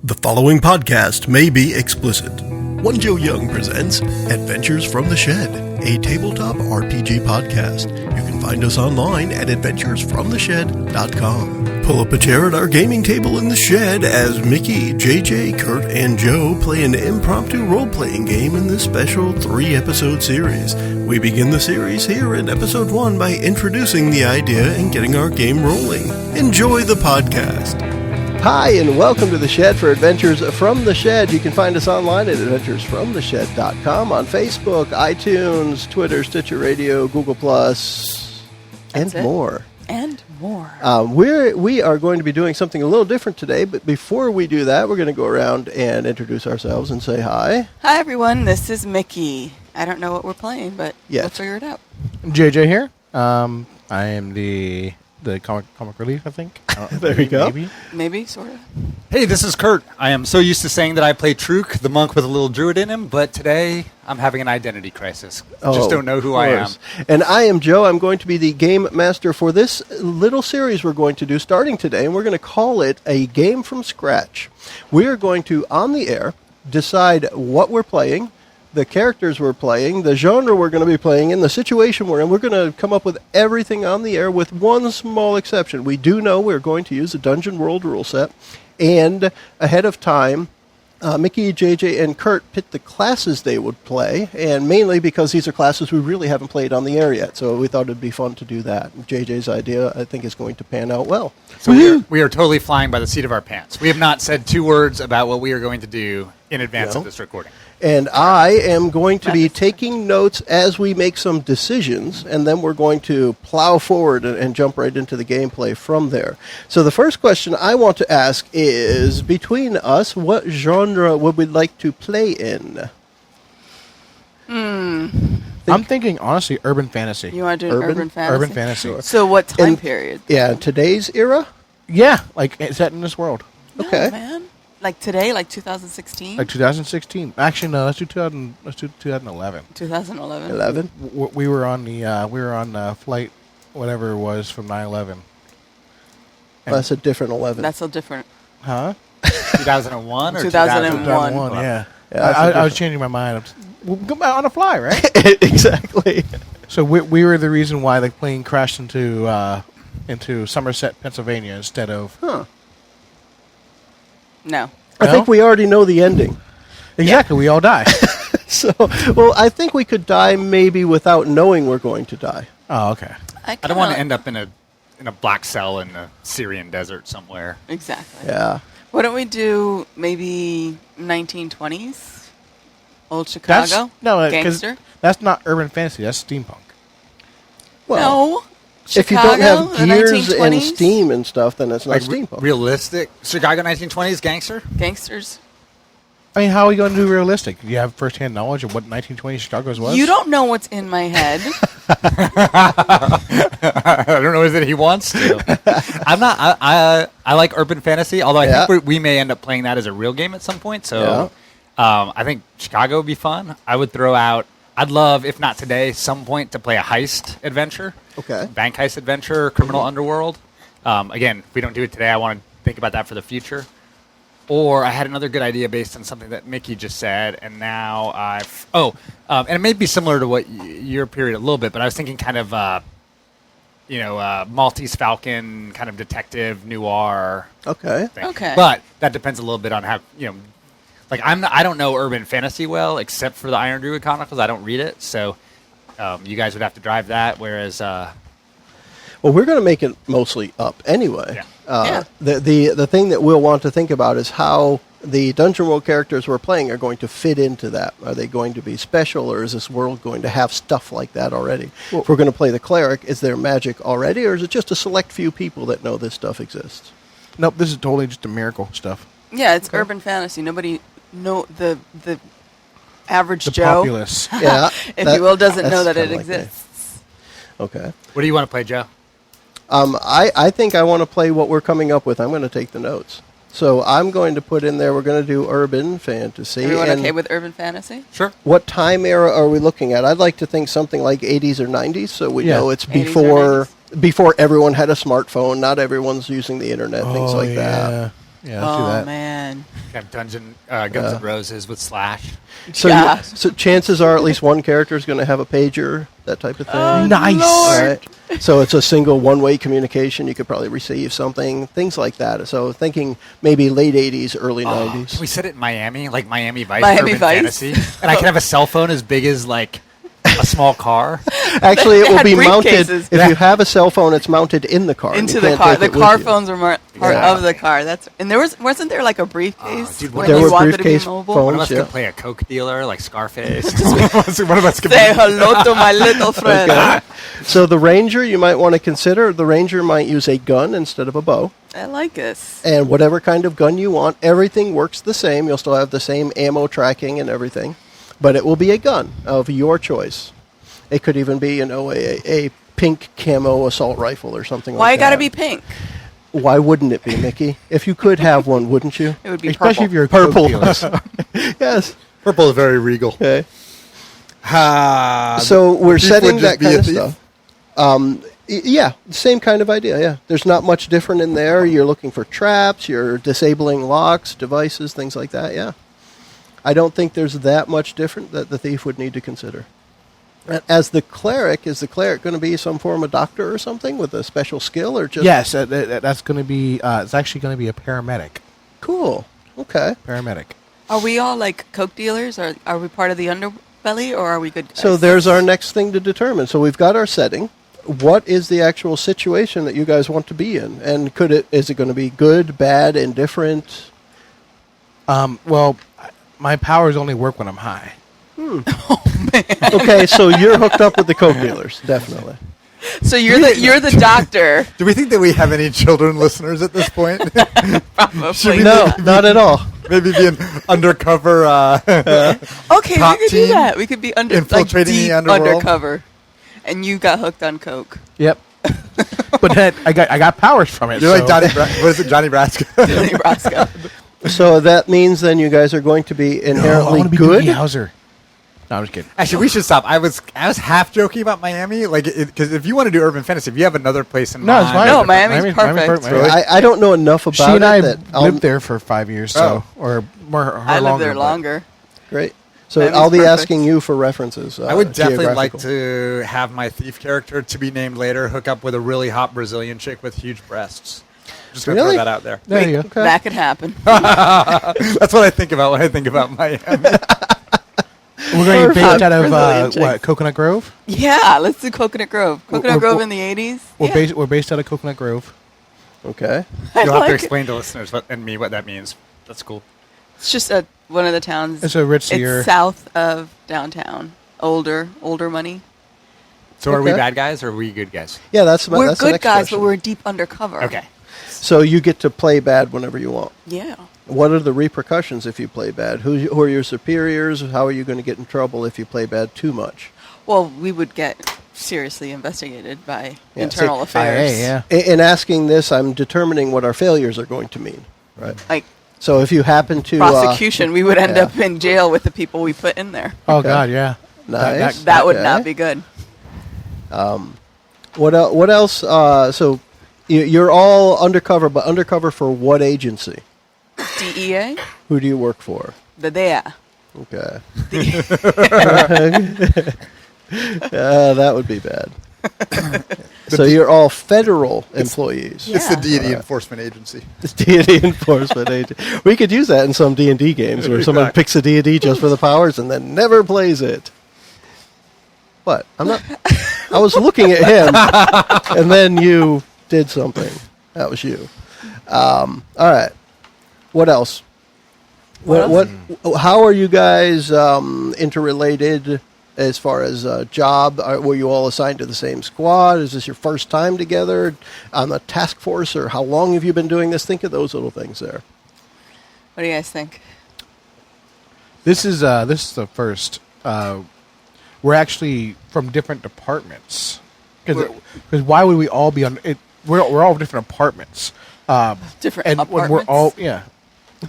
The following podcast may be explicit. One Joe Young presents Adventures from the Shed, a tabletop RPG podcast. You can find us online at adventuresfromtheshed.com. Pull up a chair at our gaming table in the shed as Mickie, JJ, Kurt, and Joe play an impromptu role-playing game in this special 3-episode series. We begin the series here in episode 1 by introducing the idea and getting our game rolling. Enjoy the podcast. Hi, and welcome to The Shed for Adventures from the Shed. You can find us online at adventuresfromtheshed.com, on Facebook, iTunes, Twitter, Stitcher Radio, Google+, and more. And more. We are going to be doing something a little different today, but before we do that, we're going to go around and introduce ourselves and say hi. Hi, everyone. This is Mickie. I don't know what we're playing, but we'll figure it out. JJ here. I am the comic relief, I think. There you go. Maybe, sort of. Hey, this is Kurt. I am so used to saying that I play Truk, the monk with a little druid in him, but today I'm having an identity crisis. Just don't know who I am. And I am Joe. I'm going to be the game master for this little series we're going to do starting today, and we're going to call it a game from scratch. We are going to, on the air, decide what we're playing, the characters we're playing, the genre we're going to be playing in, the situation we're in. We're going to come up with everything on the air with one small exception. We do know we're going to use a Dungeon World rule set, and ahead of time, Mickie, JJ, and Kurt picked the classes they would play, and mainly because these are classes we really haven't played on the air yet, so we thought it'd be fun to do that. JJ's idea, I think, is going to pan out well. So we are totally flying by the seat of our pants. We have not said 2 words about what we are going to do in advance of this recording. And I am going to be taking notes as we make some decisions, and then we're going to plow forward and jump right into the gameplay from there. So the first question I want to ask is, between us, what genre would we like to play in? I'm thinking, honestly, urban fantasy. You want to do urban fantasy? Urban fantasy. Sure. So what time period? Yeah, today's era? Yeah, like set in this world. No, Okay. man. Like today, like 2016? Like 2016. Actually, no, let's do 2011. 2011. 11? We were on the flight, whatever it was, from 9/11. That's a different 11. That's so different. Huh? 2001 or 2001. 2001, yeah. Yeah, I was changing my mind. We'll come out on a fly, right? Exactly. So we were the reason why the plane crashed into Somerset, Pennsylvania, instead of... No. I think we already know the ending. Exactly, we all die. So, well, I think we could die maybe without knowing we're going to die. Oh, okay. I don't want to end up in a black cell in the Syrian desert somewhere. Exactly. Yeah. Why don't we do maybe 1920s? Old Chicago? Gangster? That's not urban fantasy. That's steampunk. Well, No. if you Chicago, don't have the gears and 1920s? steam and stuff, then it's not Like steampunk. realistic. Chicago 1920s gangster? Gangsters. I mean, how are you going to do realistic? Do you have first-hand knowledge of what 1920 Chicago's was? You don't know what's in my head. I don't know. Is it he wants to? I'm not. I like urban fantasy, although I think we may end up playing that as a real game at some point. So I think Chicago would be fun. I would throw out. I'd love, if not today, some point to play a heist adventure. Okay. Bank heist adventure, criminal underworld. Again, if we don't do it today, I want to think about that for the future. Or I had another good idea based on something that Mickie just said, and now and it may be similar to what your period a little bit, but I was thinking kind of, Maltese Falcon, kind of detective noir. Okay. Thing. Okay. But that depends a little bit on how I don't know urban fantasy well, except for the Iron Druid Chronicles. I don't read it, so you guys would have to drive that. Whereas, well, we're going to make it mostly up anyway. Yeah. The thing that we'll want to think about is how the Dungeon World characters we're playing are going to fit into that. Are they going to be special, or is this world going to have stuff like that already? Well, if we're going to play the cleric, is there magic already, or is it just a select few people that know this stuff exists? Nope, this is totally just a miracle stuff. Yeah, it's urban fantasy. Nobody know the average The Joe, populace. Yeah, if you will, doesn't know that's that it kinda like me. exists. Okay. what do you want to play, Joe? I think I want to play what we're coming up with. I'm going to take the notes. So I'm going to put in there, we're going to do urban fantasy. Everyone okay with urban fantasy? Sure. What time era are we looking at? I'd like to think something like 80s or 90s, so we know it's 80s or before everyone had a smartphone. Not everyone's using the internet, things like that. Yeah, let's do Oh, that. man. Have Dungeon Guns N' Roses with Slash. So, Yeah. so chances are at least one character is going to have a pager, that type of thing. Nice. Lord. Right? So it's a single one-way communication. You could probably receive something, things like that. So thinking maybe late 80s, early 90s. Can we set it in Miami, like Miami Vice, Miami Urban Vice. Fantasy? And I can have a cell phone as big as like a small car. Actually, it They will had be mounted. briefcases. If you have a cell phone, it's mounted in the car. Into You the can't car. take The it with car you. phones were part Yeah. of the car. And wasn't there like a briefcase dude, when there you were wanted to be briefcase mobile? phones. One of us Yeah. could play a Coke dealer, like Scarface. One of us could Say hello to my little friend. So the ranger, you might want to consider. The ranger might use a gun instead of a bow. I like this. And whatever kind of gun you want, everything works the same. You'll still have the same ammo tracking and everything. But it will be a gun of your choice. It could even be, a pink camo assault rifle or something Why like it that. gotta be pink? Why wouldn't it be, Mickey? If you could have one, wouldn't you? It would be Especially if purple. you're a Purple. Coke dealer. Yes. Purple is very regal. Okay. Ah, So we're thief setting would that just be kind a of thief? stuff. Yeah, same kind of idea, yeah. There's not much different in there. You're looking for traps, you're disabling locks, devices, things like that, yeah. I don't think there's that much different that the thief would need to consider. As the cleric, is the cleric going to be some form of doctor or something with a special skill or just... Yes, that's going to be. It's actually going to be a paramedic. Cool. Okay. Paramedic. Are we all like Coke dealers? Or are we part of the underbelly, or are we good guys? So there's our next thing to determine. So we've got our setting. What is the actual situation that you guys want to be in? And is it going to be good, bad, indifferent? Well, my powers only work when I'm high. Okay, so you're hooked up with the Coke dealers, definitely. So you're the doctor. do we think that we have any children listeners at this point? Probably. No, not at all. Maybe be an undercover. Okay, Top we could team do that. We could be infiltrating the deep underworld. undercover, and you got hooked on Coke. Yep. But then I got powers from it. You're like so- Johnny. What is it, Johnny Brasco? Johnny Brasco. So that means then you guys are going to be No, I inherently want to be good. Doogie Howser. No, I'm just kidding. Actually, we should stop. I was half joking about Miami, like because if you want to do urban fantasy, if you have another place in No, mind, it's fine. No, Miami's perfect. Really? I don't know enough about She and I it. that I'll- lived there for 5 years, so or more. I lived there but- longer. Great. So Miami's I'll be perfect. asking you for references. I would definitely like geographical. to have my thief character to be named later hook up with a really hot Brazilian chick with huge breasts. Just gonna Really? throw that out there. There you go. Okay. That could happen. That's what I think about when I think about Miami. We're going to be based Perfect. out of Brazilian chick. what? Coconut Grove. Yeah, let's do Coconut Grove. Coconut Grove in the 80s. Yeah. We're based out of Coconut Grove. Okay. I You'll have like to it. explain to listeners and me what that means. That's cool. It's just one of the towns. It's a ritzier. It's south of downtown. Older money. So are we Okay. bad guys or are we good guys? Yeah, that's We're that's the good next guys, question. but we're deep undercover. Okay. So you get to play bad whenever you want. Yeah. What are the repercussions if you play bad? Who are your superiors? How are you going to get in trouble if you play bad too much? Well, we would get seriously investigated by Yeah, internal see, affairs. yeah. In asking this, I'm determining what our failures are going to mean. Right. Like So if you happen to prosecution, we would end yeah. up in jail with the people we put in there. Oh Okay. God, yeah. Nice. That would Okay. not be good. What else? So you're all undercover, but undercover for what agency? DEA? Who do you work for? The DEA. Okay. That would be bad. So you're all federal employees. Yeah. It's the deity enforcement agency. It's deity enforcement agent. We could use that in some D&D games where someone Exactly. picks a deity just for the powers and then never plays it. What? I'm not. I was looking at him, and then you did something. That was you. All right. What else? What? How are you guys interrelated as far as job? Were you all assigned to the same squad? Is this your first time together on the task force, or how long have you been doing this? Think of those little things there. What do you guys think? This is the first. We're actually from different departments. Because why would we all be on? We're all different apartments. Different and when we're apartments? all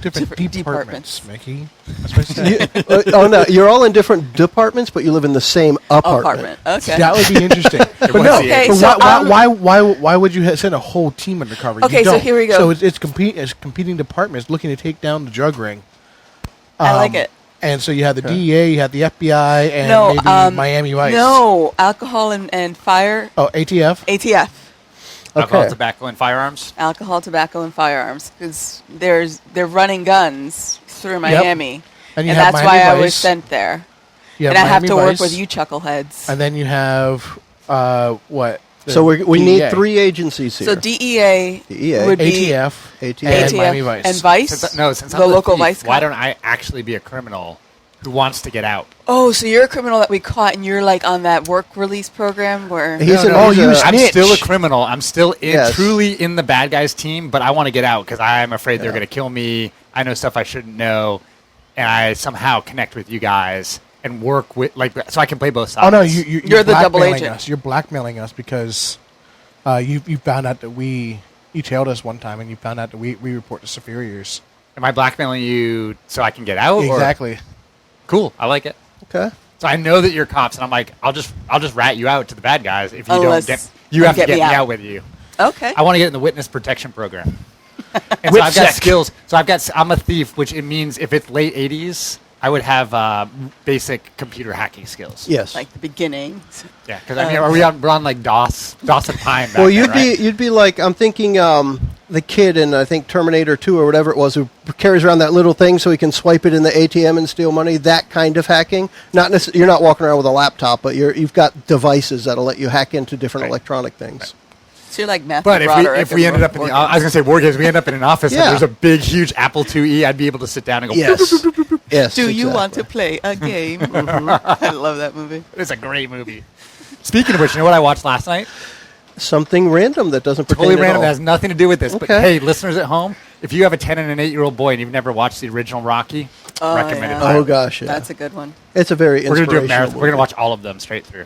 Different Different departments, departments. Mickey. That's what I said. Oh no, you're all in different departments, but you live in the same apartment. Okay. That would be interesting. But was no, the Okay, but so, why would you send a whole team undercover? You Okay, so don't. here we go. So it's competing departments looking to take down the drug ring. I like it. And so you have the DEA, you have the FBI, and No, maybe Miami Vice. No, alcohol and fire. Oh, ATF. ATF. Alcohol, Okay. tobacco, and firearms. Alcohol, tobacco, and firearms, because they're running guns through Miami, And and you have that's Miami why I Vice. was sent there. You And I have Miami to work Vice, with you chuckleheads. And then you have what? So we DEA. need 3 agencies here. So DEA, DEA. would be ATF, ATF. and ATF Miami Vice. and Vice. Since the I'm local thief, Vice. why cop? don't I actually be a criminal who wants to get out? Oh, so you're a criminal that we caught, and you're like on that work release program where. He's No, he's you I'm snitch. still a criminal. I'm still Yes. truly in the bad guys team, but I want to get out because I'm afraid they're Yeah. going to kill me. I know stuff I shouldn't know, and I somehow connect with you guys and work with so I can play both sides. Oh no, you're the double blackmailing agent. us. You're blackmailing us because you found out that you tailed us one time, and you found out that we report to superiors. Am I blackmailing you so I can get out? or- Exactly. Cool. I like it. Okay. So I know that you're cops, and I'm like, I'll just rat you out to the bad guys if you Unless don't get. You have to get get me me out. out with you. Okay. I want to get in the witness protection program. And so I've got Whipsec. skills. So I'm a thief, which it means if it's late 80s, I would have basic computer hacking skills. Yes. Like the beginning. Yeah, because I mean, we're on like DOS and Pine. Back Well, then, you'd right? be like, I'm thinking the kid in, I think, Terminator 2 or whatever it was, who carries around that little thing so he can swipe it in the ATM and steal money. That kind of hacking. You're not walking around with a laptop, but you've got devices that'll let you hack into different Right. electronic things. So you're like Matthew But Broderick if we and ended up in the, I was gonna say war games, we end up in an office Yeah. and there's a big, huge Apple IIe, I'd be able to sit down and go. Yes. Yes. Do you want to exactly. play a game? I love that movie. It's a great movie. Speaking of which, you know what I watched last night? Something random that doesn't pertain Totally at random. all. That has nothing to do with this. But Okay. hey, listeners at home, if you have a 10 and an 8-year-old boy and you've never watched the original Rocky, Oh, recommended. yeah. highly. Oh gosh, yeah. That's a good one. It's a very We're gonna do a inspirational marathon. We're movie. gonna watch all of them straight through,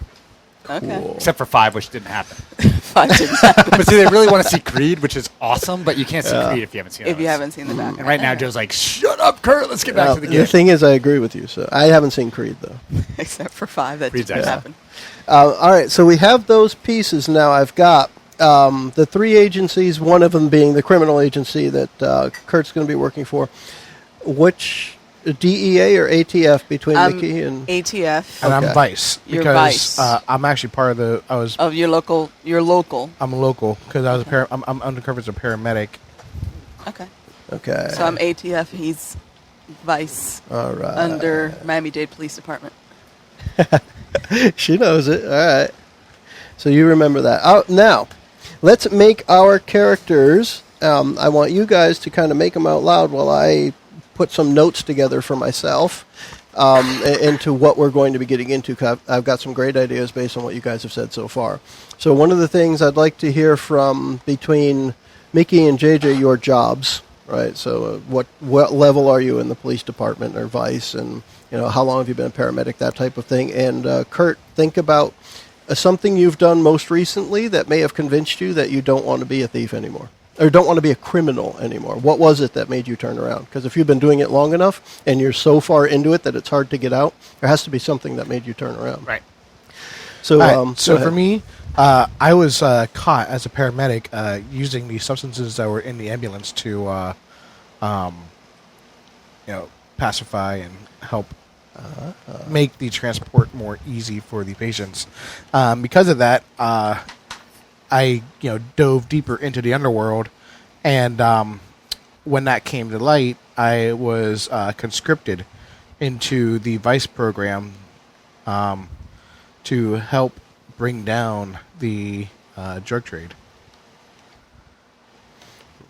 Okay. except for 5, which didn't happen. Fine. But see, they really want to see Creed, which is awesome, but you can't see Creed if you haven't seen it. If you haven't seen the back. And right now, Joe's like, "Shut up, Kurt. Let's get back to the game." The thing is, I agree with you. So I haven't seen Creed though. Except for 5, that Creed's didn't excellent. happen. All right, so we have those pieces now. I've got the 3 agencies, one of them being the criminal agency that Kurt's going to be working for. Which DEA or ATF between I'm Mickie and ATF And Okay. I'm Vice You're because Vice. I'm actually part of the. of your local. I'm a local because I was I'm undercover as a paramedic. Okay. okay. So I'm ATF. He's Vice all right. under Miami-Dade Police Department. She knows it. All right. So you remember that. Now, let's make our characters. I want you guys to kind of make them out loud while I put some notes together for myself into what we're going to be getting into. 'Cause I've got some great ideas based on what you guys have said so far. So one of the things I'd like to hear from between Mickie and JJ, your jobs, right? So what level are you in the police department or Vice, and how long have you been a paramedic, that type of thing. And Kurt, think about something you've done most recently that may have convinced you that you don't want to be a thief anymore, or don't want to be a criminal anymore. What was it that made you turn around? Because if you've been doing it long enough and you're so far into it that it's hard to get out, there has to be something that made you turn around. Right. So, All right, so go for ahead. me, I was caught as a paramedic using the substances that were in the ambulance to, pacify and help make the transport more easy for the patients. Because of that, I dove deeper into the underworld, and when that came to light, I was conscripted into the Vice program to help bring down the drug trade.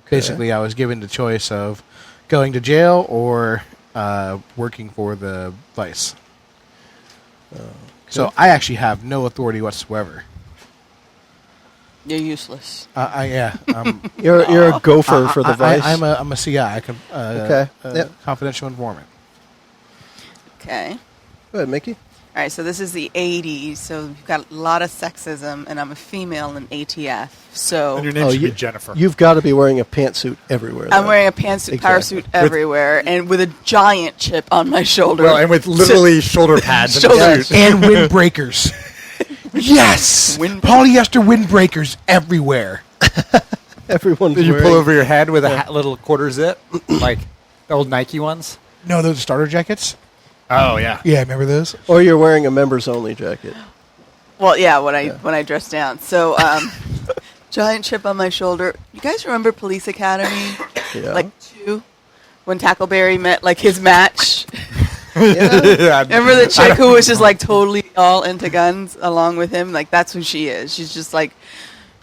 Basically, I was given the choice of going to jail or working for the Vice. So I actually have no authority whatsoever. You're useless. You're a gopher for the Vice. I'm a CI. Okay. Yep. Confidential informant. Okay. Go ahead, Mickie. All right, so this is the 80s, so we've got a lot of sexism, and I'm a female in ATF. So And your name should be Jennifer. You've got to be wearing a pantsuit everywhere. I'm then. wearing a pantsuit, power suit everywhere, and with a giant chip on my shoulder. Well, and with literally shoulder pads Shoulder- and suit. And windbreakers. Yes! Polyester windbreakers everywhere. Everyone's Did you wearing. pull over your head with a little quarter zip, like the old Nike ones? No, those are starter jackets. Oh yeah. Yeah, remember those? Or you're wearing a members only jacket. Well, yeah, when I dress down. So, giant chip on my shoulder. You guys remember Police Academy? Yeah. Like 2? When Tackleberry met, like, his match? Yeah. Remember the chick who was just, like, totally all into guns along with him? Like, that's who she is. She's just, like,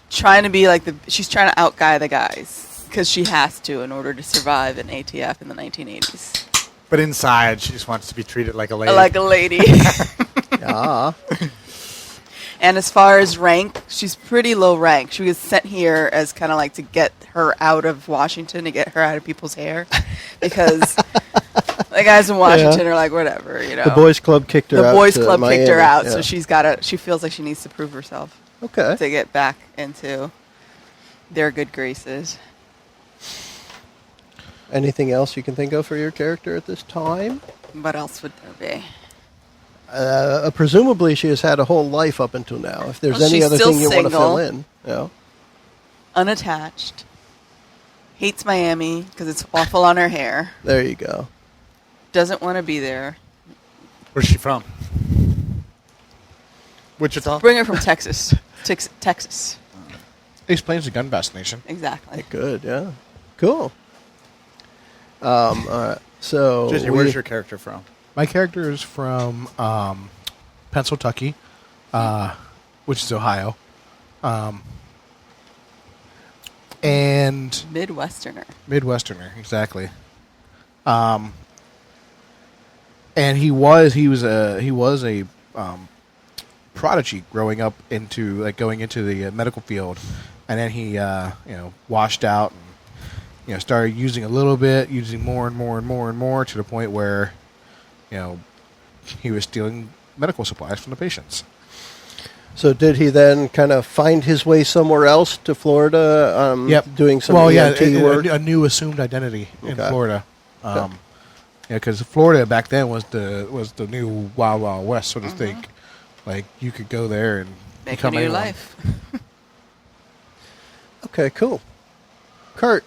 trying to be, like, she's trying to outguy the guys. Because she has to in order to survive in ATF in the 1980s. But inside, she just wants to be treated like a lady. Like a lady. Ah. And as far as rank, she's pretty low rank. She was sent here as kind of like to get her out of Washington, to get her out of people's hair. Because the guys in Washington are like, whatever, you know. The boys' club kicked her out. The boys' to club kicked her Miami. out, Yeah. so she feels like she needs to prove herself Okay. to get back into their good graces. Anything else you can think of for your character at this time? What else would there be? Presumably, she has had a whole life up until now. If there's Well, any she's other still thing you want to fill single. in, yeah. Unattached. Hates Miami because it's awful on her hair. There you go. Doesn't want to be there. Where's she from? Wichita. Bring her from Texas. Texas. Explains the gun fascination. Exactly. Good, yeah. Cool. All right. So, JJ, where's your character from? My character is from Pennsylvania, which is Ohio. And Midwesterner. Midwesterner, exactly. And he was a prodigy growing up going into the medical field, and then he washed out and started using a little bit, using more and more and more and more to the point where he was stealing medical supplies from the patients. So did he then kind of find his way somewhere else to Florida? Yep. Doing some EMT work. A new assumed identity in Okay. Florida. Because Florida back then was the new Wild Wild West, so to speak. Like you could go there and Make a become new anyone. life. Okay, cool. Kurt,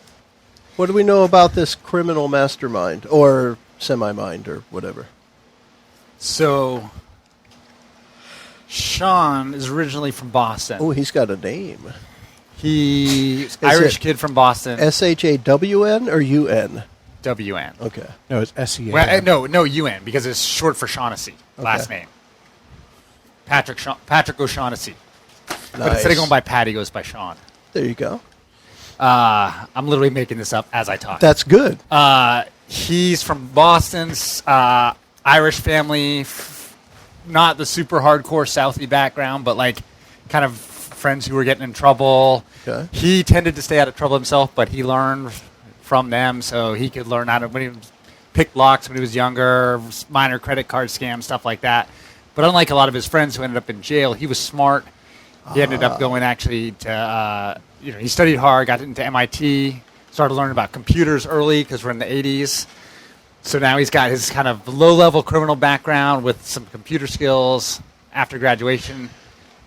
what do we know about this criminal mastermind or semi-mind or whatever? So, Sean is originally from Boston. Oh, he's got a name. He's Is Irish it kid from Boston. SHAWN or UN? WN. Okay. No, it's SEA. Well, no, UN, because it's short for Shaughnessy, last name. Patrick O'Shaughnessy. But instead of going by Pat, he goes by Sean. There you go. I'm literally making this up as I talk. That's good. He's from Boston's Irish family, not the super hardcore Southie background, but like kind of friends who were getting in trouble. Okay. He tended to stay out of trouble himself, but he learned from them, so he could learn how to pick locks when he was younger, minor credit card scams, stuff like that. But unlike a lot of his friends who ended up in jail, he was smart. He ended up going actually to, he studied hard, got into MIT, started learning about computers early because we're in the 80s. So now he's got his kind of low-level criminal background with some computer skills. After graduation,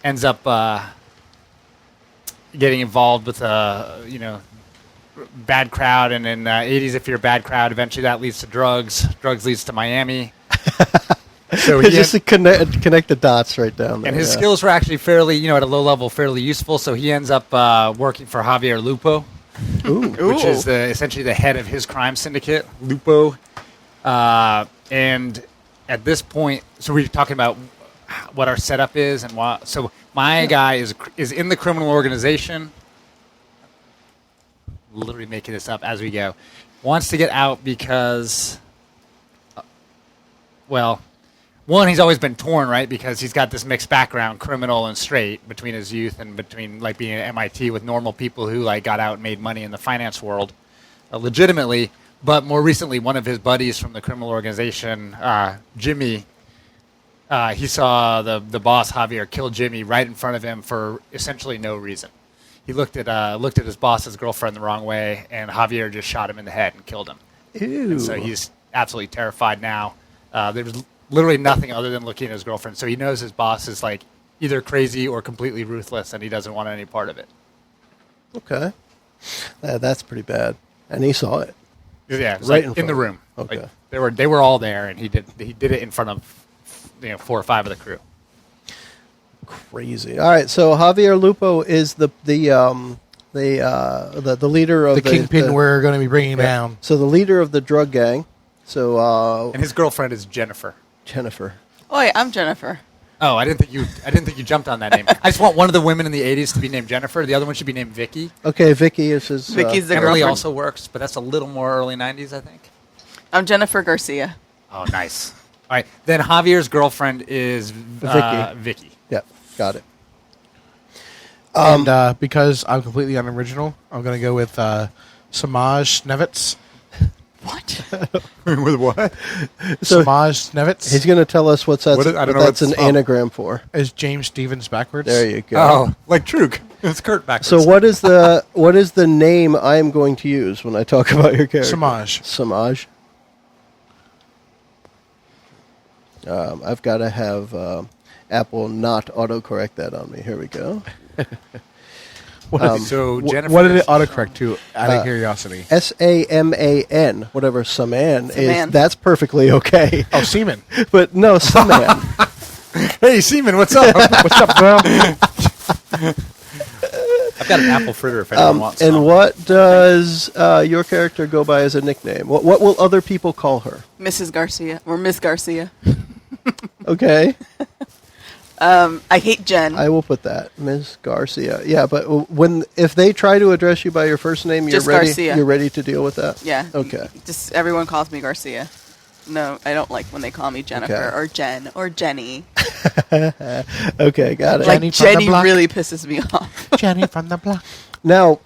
ends up getting involved with bad crowd. And in the 80s, if you're a bad crowd, eventually that leads to drugs. Drugs leads to Miami. So Just to connect the dots right down there. and his skills were actually fairly, at a low level, fairly useful. So he ends up working for Javier Lupo, which is essentially the head of his crime syndicate, Lupo. And at this point, so we're talking about what our setup is and what. So my guy is in the criminal organization. Literally making this up as we go. Wants to get out because, one, he's always been torn, right? Because he's got this mixed background, criminal and straight, between his youth and between like being at MIT with normal people who like got out and made money in the finance world, legitimately. But more recently, one of his buddies from the criminal organization, Jimmy, he saw the boss Javier kill Jimmy right in front of him for essentially no reason. He looked at his boss's girlfriend the wrong way, and Javier just shot him in the head and killed him. Ew. And so he's absolutely terrified now. There's literally nothing other than looking at his girlfriend. So he knows his boss is like either crazy or completely ruthless, and he doesn't want any part of it. Okay. That's pretty bad. And he saw it. Yeah, it was Right like in in the front. room. Okay. Like, they were all there, and he did it in front of 4 or 5 of the crew. Crazy. All right, so Javier Lupo is the leader of The kingpin we're going to be bringing down. So the leader of the drug gang. So And his girlfriend is Jennifer. Jennifer. Oi, I'm Jennifer. Oh, I didn't think you jumped on that name. I just want one of the women in the '80s to be named Jennifer. The other one should be named Vicky. Okay, Vicky is his. Vicky's the Emily girlfriend. also works, but that's a little more early '90s, I think. I'm Jennifer Garcia. Oh, nice. All right, then Javier's girlfriend is Vicky. Yeah, got it. And because I'm completely unoriginal, I'm going to go with Samaj Snevitz. What? With what? So Samaj Snevitz he's going to tell us what's I don't know that's what's an anagram for. is James Stevens backwards. There you go. Oh, like Truk. It's Kurt backwards. So what is the name I am going to use when I talk about your character? Samaj. Samaj. I've got to have Apple not autocorrect that on me. Here we go. So Jennifer. What did it autocorrect to, out of curiosity? Saman, whatever Saman is. Saman. That's perfectly okay. Oh, Seaman. But no, Saman. Hey, Seaman, what's up? What's up, bro? I've got an apple fritter if anyone wants And some. what does your character go by as a nickname? What will other people call her? Mrs. Garcia or Miss Garcia. Okay. I hate Jen. I will put that, Ms. Garcia. Yeah, but if they try to address you by your first name, you're Just ready. Garcia. You're ready to deal with that. Yeah. Okay. Just everyone calls me Garcia. No, I don't like when they call me Jennifer Okay. or Jen or Jenny. Okay, got it. Like Jenny from the Jenny block. really pisses me off. Jenny from the block. Now,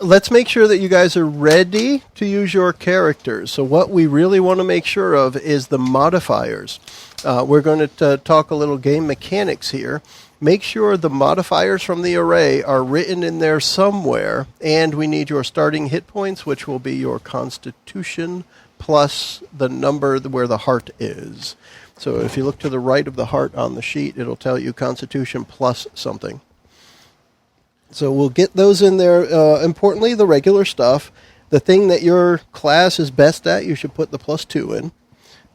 let's make sure that you guys are ready to use your characters. So what we really want to make sure of is the modifiers. We're going to talk a little game mechanics here. Make sure the modifiers from the array are written in there somewhere, and we need your starting hit points, which will be your constitution plus the number where the heart is. So if you look to the right of the heart on the sheet, it'll tell you constitution plus something. So we'll get those in there. Importantly, the regular stuff. The thing that your class is best at, you should put the +2 in.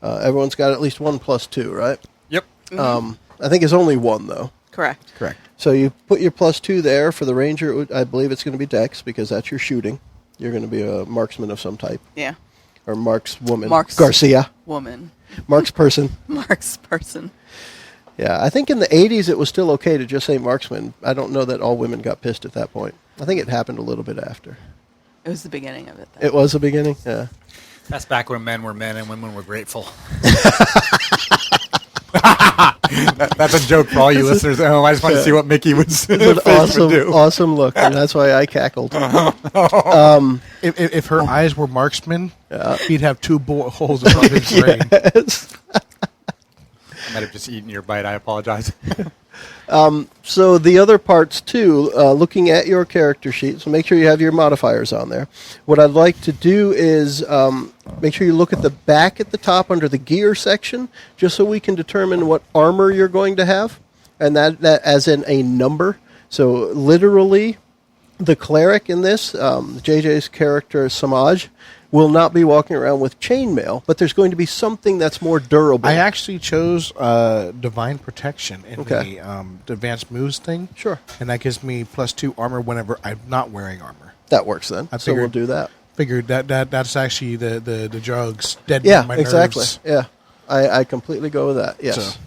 Everyone's got at least one +2, right? Yep. I think it's only one, though. Correct. Correct. So you put your +2 there. For the ranger, I believe it's going to be dex, because that's your shooting. You're going to be a marksman of some type. Yeah. Or markswoman. Marks- Garcia. Woman. Marksperson. Marks person. Yeah, I think in the 80s it was still okay to just say marksman. I don't know that all women got pissed at that point. I think it happened a little bit after. It was the beginning of it. Though. It was the beginning? Yeah. That's back when men were men and women were grateful. That's a joke for all you listeners at home. I just want to see what Mickie would It's an awesome look, and that's why I cackled. If her eyes were marksmen, he'd have 2 bullet holes above his brain. Yes. I might have just eaten your bite. I apologize. So the other parts, too, looking at your character sheet, so make sure you have your modifiers on there. What I'd like to do is make sure you look at the back at the top under the gear section, just so we can determine what armor you're going to have, and that as in a number. So literally, the cleric in this, JJ's character, Samaj, will not be walking around with chainmail, but there's going to be something that's more durable. I actually chose Divine Protection in Okay. the Advanced Moves thing. Sure. And that gives me +2 armor whenever I'm not wearing armor. That works then. I So we'll figured- do that. Figured that's actually the drugs dead Yeah, my exactly. nerves. Yeah, I completely go with that. Yes. So-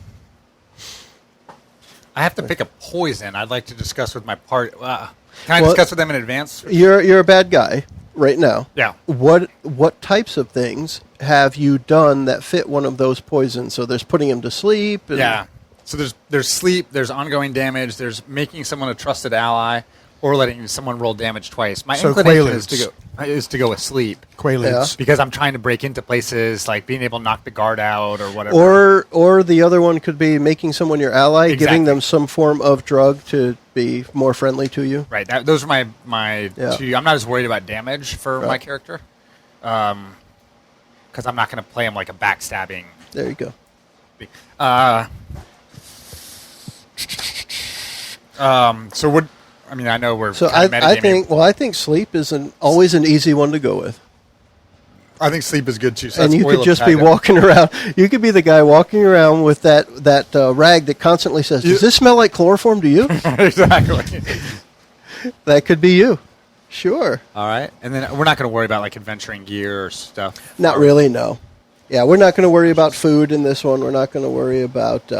I have to pick a poison I'd like to discuss with my party. Can I discuss with them in advance? You're a bad guy right now. Yeah. What types of things have you done that fit one of those poisons? So there's putting him to sleep. And Yeah. So there's sleep, there's ongoing damage, there's making someone a trusted ally, or letting someone roll damage twice. My So inclination is to Quaaludes. go. is to go with sleep. Quaaludes. Because I'm trying to break into places, like being able to knock the guard out or whatever. Or the other one could be making someone your ally, Exactly. giving them some form of drug to be more friendly to you. Right. Those are my two. I'm not as worried about damage for my character. Because I'm not going to play him like a backstabbing. There you go. So what? I mean, I know we're So kind of I think sleep is always an easy one to go with. I think sleep is good too. So And that's you could oil just of be Taga. walking around. You could be the guy walking around with that rag that constantly says, "Does this smell like chloroform to you?" exactly. That could be you. Sure. All right, and then we're not going to worry about like adventuring gear or stuff. Not really, no. Yeah, we're not going to worry about food in this one. We're not going to worry about...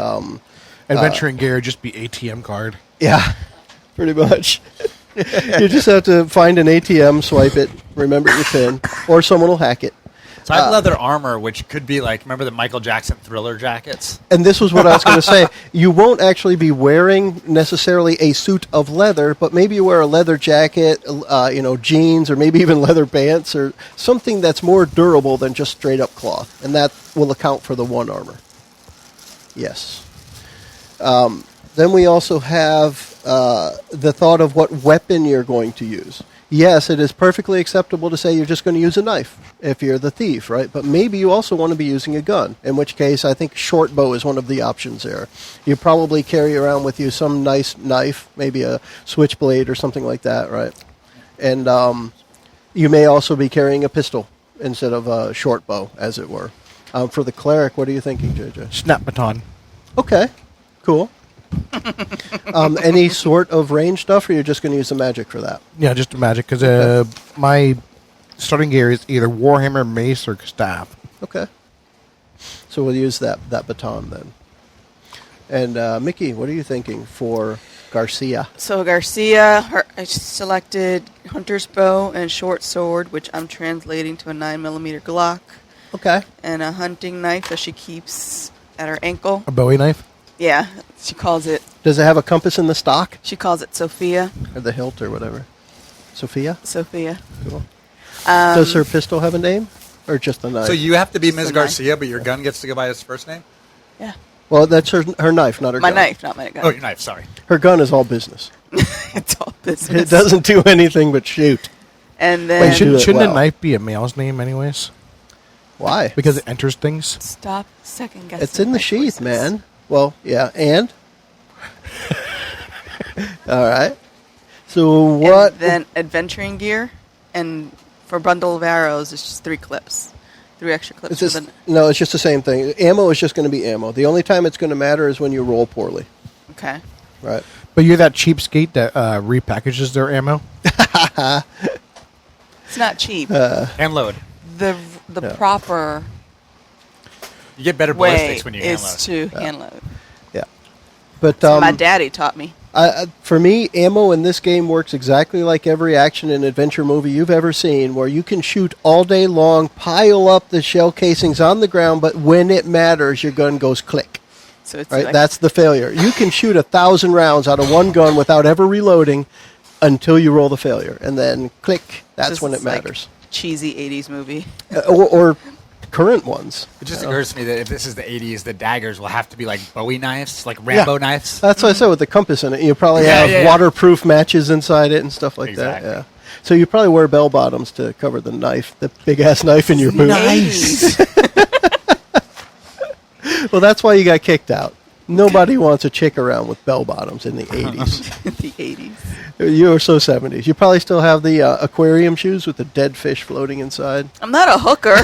Adventuring gear, just be ATM card. yeah, pretty much. You just have to find an ATM, swipe it, remember your PIN, or someone will hack it. So I have leather armor, which could be like, remember the Michael Jackson Thriller jackets? And this was what I was going to say. You won't actually be wearing necessarily a suit of leather, but maybe you wear a leather jacket, jeans, or maybe even leather pants, or something that's more durable than just straight up cloth. And that will account for the one armor. Yes. Then we also have the thought of what weapon you're going to use. Yes, it is perfectly acceptable to say you're just going to use a knife if you're the thief, right? But maybe you also want to be using a gun, in which case I think short bow is one of the options there. You probably carry around with you some nice knife, maybe a switchblade or something like that, right? And you may also be carrying a pistol instead of a short bow, as it were. For the cleric, what are you thinking, JJ? Snap baton. Okay, cool. Any sort of range stuff, or you're just going to use the magic for that? Yeah, just a magic, because my starting gear is either Warhammer, Mace, or Staff. Okay. So we'll use that baton then. And Mickie, what are you thinking for Garcia? So Garcia, I selected Hunter's Bow and Short Sword, which I'm translating to a 9mm Glock, Okay. and a hunting knife that she keeps at her ankle. A Bowie knife. Yeah, she calls it Have a compass in the stock? Sophia. Or the hilt or whatever? Sophia? Sophia. Cool. Does her pistol have a name? Or just a knife? So you have to be Just Ms. the Garcia, but your gun gets to go by his first name? Yeah. Well, that's her knife, not her My gun. knife, not my gun. Oh, your knife, sorry. Her gun is all business. It's all business. It doesn't do anything but shoot. And then Wait, do it Shouldn't well. a knife be a male's name, anyways? Why? Because it enters things. stop second guessing. It's in the my sheath, choices. man. Well, yeah, and? All right. So what? And then adventuring gear, and for bundle of arrows, it's just 3 clips. 3 extra clips. It's just, with an- no, it's just the same thing. Ammo is just going to be ammo. The only time it's going to matter is when you roll poorly. Okay. Right. But you're that cheapskate that repackages their ammo. It's not cheap. Hand load. The proper You get better way ballistics when you hand is load. to hand load. Yeah. But My daddy taught me. for me, ammo in this game works exactly like every action and adventure movie you've ever seen, where you can shoot all day long, pile up the shell casings on the ground, but when it matters, your gun goes click. So it's Right? like, That's the failure. You can shoot 1,000 rounds out of one gun without ever reloading until you roll the failure, and then click. That's this when it is like matters. cheesy 80s movie. Or current ones. It just occurs to me that if this is the 80s, the daggers will have to be like Bowie knives, like Rambo knives. That's what I said with the compass in it. You probably have waterproof matches inside it and stuff like Exactly. that. Yeah. So you probably wear bell bottoms to cover the knife, the big ass knife in your boot. Nice. Well, that's why you got kicked out. Nobody wants a chick around with bell bottoms in the 80s. The 80s. You were so 70s. You probably still have the aquarium shoes with the dead fish floating inside I'm not a hooker.